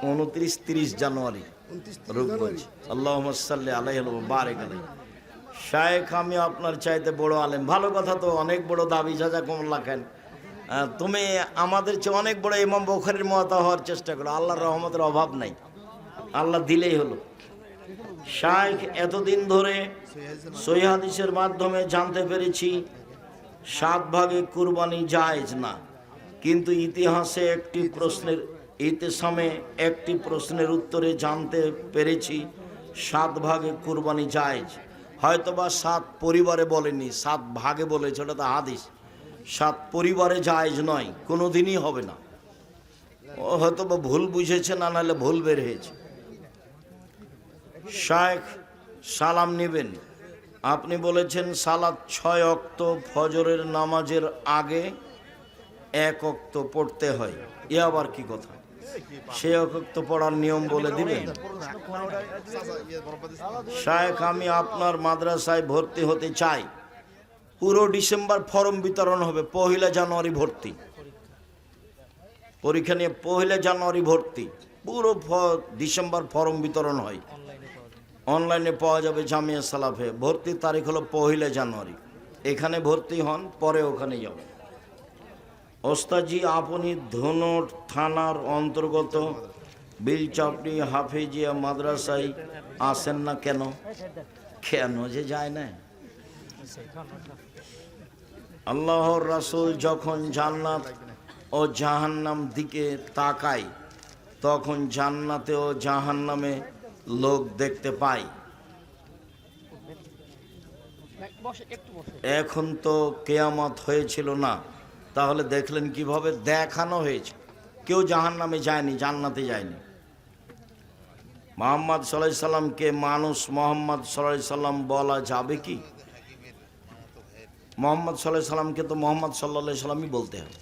29-30 জানুয়ারি রূপগঞ্জ। আল্লাহুম্মা সাল্লি আলাইহি ওয়া বারিক আলাইহি। শায়েখ, আমি আপনার চাইতে বড় আলেম। ভালো কথা তো, অনেক বড় দাবি, জাযাকুমুল্লাহ খান। তুমি আমাদের চেয়ে অনেক বড় ইমাম বুখারীর মতো হওয়ার চেষ্টা করো। আল্লাহর রহমতের অভাব নাই, আল্লাহ দিলেই হলো। শায়েখ, এতদিন ধরে সহিহ হাদিসের মাধ্যমে জানতে পেরেছি 7 ভাগে কুরবানি জায়েজ না, কিন্তু ইতিহাসে একটি প্রশ্নের ইতিসামে একটি প্রশ্নের উত্তরে জানতে পেরেছি 7 ভাগে কুরবানি জায়েজ। হয়তোবা 7 পরিবারে বলেনি, 7 ভাগে বলেছে, ওটা তো হাদিস। 7 পরিবারে জায়েজ নয়, কোনোদিনই হবে না। ও হয়তোবা ভুল বুঝেছে, না নাহলে ভুল বের হয়েছে। শায়েখ সালাম নেবেন। আপনি বলেছেন সালাত 6 ওয়াক্ত, ফজরের নামাজের আগে 1 ওয়াক্ত পড়তে হয়। এ আবার কি কথা? সে 1 ওয়াক্ত পড়ার নিয়ম বলে দিবেন? শায়েখ, আমি আপনার মাদ্রাসায় ভর্তি হতে চাই। পুরো ডিসেম্বর ফর্ম বিতরণ হবে, 1 জানুয়ারি ভর্তি। পরীক্ষা নিয়ে 1 জানুয়ারি ভর্তি, পুরো ডিসেম্বর ফর্ম বিতরণ হয়। অনলাইনে পাওয়া যাবে জামিয়া সালাফে। ভর্তির তারিখ হলো 1 জানুয়ারি। এখানে ভর্তি হন, পরে ওখানে যাবেন। ওস্তাদজি, আপনি ধনুর থানার অন্তর্গত বিলচাপড়ি হাফিজিয়া মাদ্রাসায় আসেন না কেন? কেন যে যায় না? আল্লাহর রাসূল যখন জান্নাত ও জাহান্নাম দিকে তাকায়, তখন জান্নাতে ও জাহান্নামে লোক দেখতে পাই। এখন তো কিয়ামত হয়েছিল না, তাহলে দেখলেন কিভাবে? দেখানো হয়েছে। কেউ জাহান্নামে যায়নি, জান্নাতে যায়নি। মুহাম্মদ সাল্লাল্লাহু আলাইহি সাল্লামকে মানুষ মুহাম্মদ সাল্লাল্লাহু আলাইহি সাল্লাম বলা যাবে কি? মুহাম্মদ সাল্লাল্লাহু আলাইহি সাল্লামকে তো মুহাম্মদ সাল্লাল্লাহু আলাইহি সাল্লামই বলতে হবে।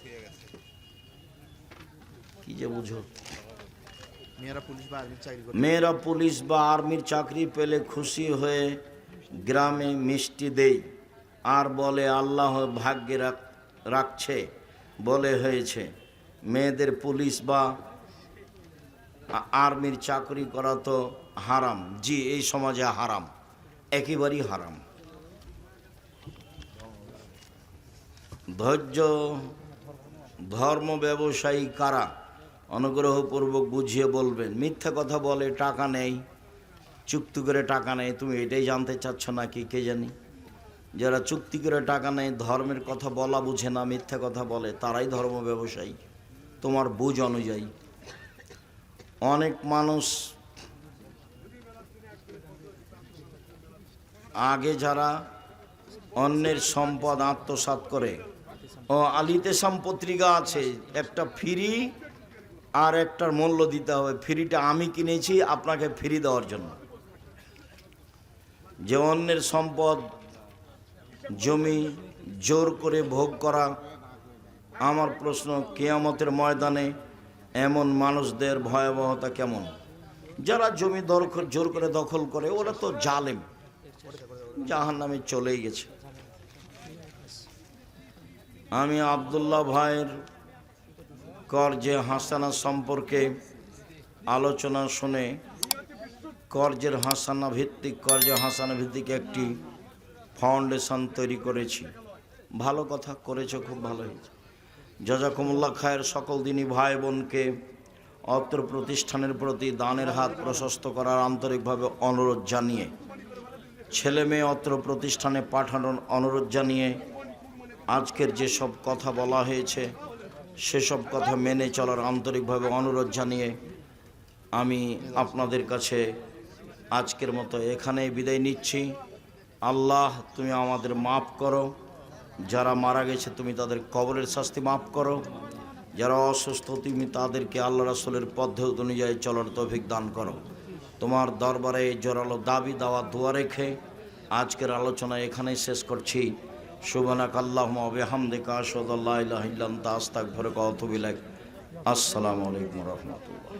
কি যে বুঝো? মেয়েরা পুলিশ বা আর্মির চাকরি পেলে খুশি হয়ে গ্রামে মিষ্টি দেই আর বলে আল্লাহ ভাগ্যে রাখছে বলে হয়েছে। মেয়েদের পুলিশ বা আর্মির চাকরি করা তো হারাম। জি, এই সমাজে হারাম, একেবারেই হারাম। ধৈর্য ধর্ম ব্যবসায়ী কারা? অনুগ্রহপূর্বক বুঝিয়ে বলবেন। মিথ্যা কথা বলে, টাকা নেই, চুক্তি করে টাকা নেই। তুমি এটাই জানতে চাচ্ছ নাকি? কে জানি। যারা চুক্তি করে টাকা নেয়, ধর্মের কথা বলা বুঝে না, মিথ্যা কথা বলে, তারাই ধর্ম ব্যবসায়ী তোমার বুঝ অনুযায়ী। অনেক মানুষ আগে যারা অন্যের সম্পদ আত্মসাৎ করে, ও আলিতে পত্রিকা আছে, একটা ফ্রি আর একটার মূল্য দিতে হবে। ফ্রিটা আমি কিনেছি আপনাকে ফ্রি দেওয়ার জন্য। যে অন্যের সম্পদ জমি জোর করে ভোগ করা, আমার প্রশ্ন, কিয়ামতের ময়দানে এমন মানুষদের ভয়াবহতা কেমন? যারা জমি জোর করে দখল করে, ওরা তো জালেম, জাহান্নামে চলেই গেছে। আমি আব্দুল্লাহ ভাইয়ের কর্জে হাসানা সম্পর্কে আলোচনা শুনে কর্জে হাসানা ভিত্তিক একটি ফাউন্ডেশন তৈরি করেছি। ভালো কথা করেছো, খুব ভালো হয়েছে। জাযাকুমুল্লাহ খায়ের। সকল দিনী ভাই বোনকে অত্র প্রতিষ্ঠানের প্রতি দানের হাত প্রশস্ত করার আন্তরিকভাবে অনুরোধ জানিয়ে, ছেলে মেয়ে অত্র প্রতিষ্ঠানে পাঠানোর অনুরোধ জানিয়ে, আজকের যেসব কথা বলা হয়েছে সেসব কথা মেনে চলার আন্তরিকভাবে অনুরোধ জানিয়ে আমি আপনাদের কাছে আজকের মতো এখানেই বিদায় নিচ্ছি। আল্লাহ, তুমি আমাদের মাফ করো। যারা মারা গেছে তুমি তাদের কবরের শাস্তি মাফ করো। যারা অসুস্থ তুমি তাদেরকে আল্লাহ রাসূলের পদ্ধতি অনুযায়ী চলার তৌফিক দান করো। তোমার দরবারে জোরালো দাবি দাওয়া দোয়া রেখে আজকের আলোচনা এখানেই শেষ করছি। সুবহানাকাল্লাহুম্মা ওয়া বিহামদিকা আশহাদু আল্লা ইলাহা ইল্লা আনতা আস্তাগফিরুকা ওয়া আতুবু ইলাইক। আসসালামু আলাইকুম ওয়া রাহমাতুল্লাহ।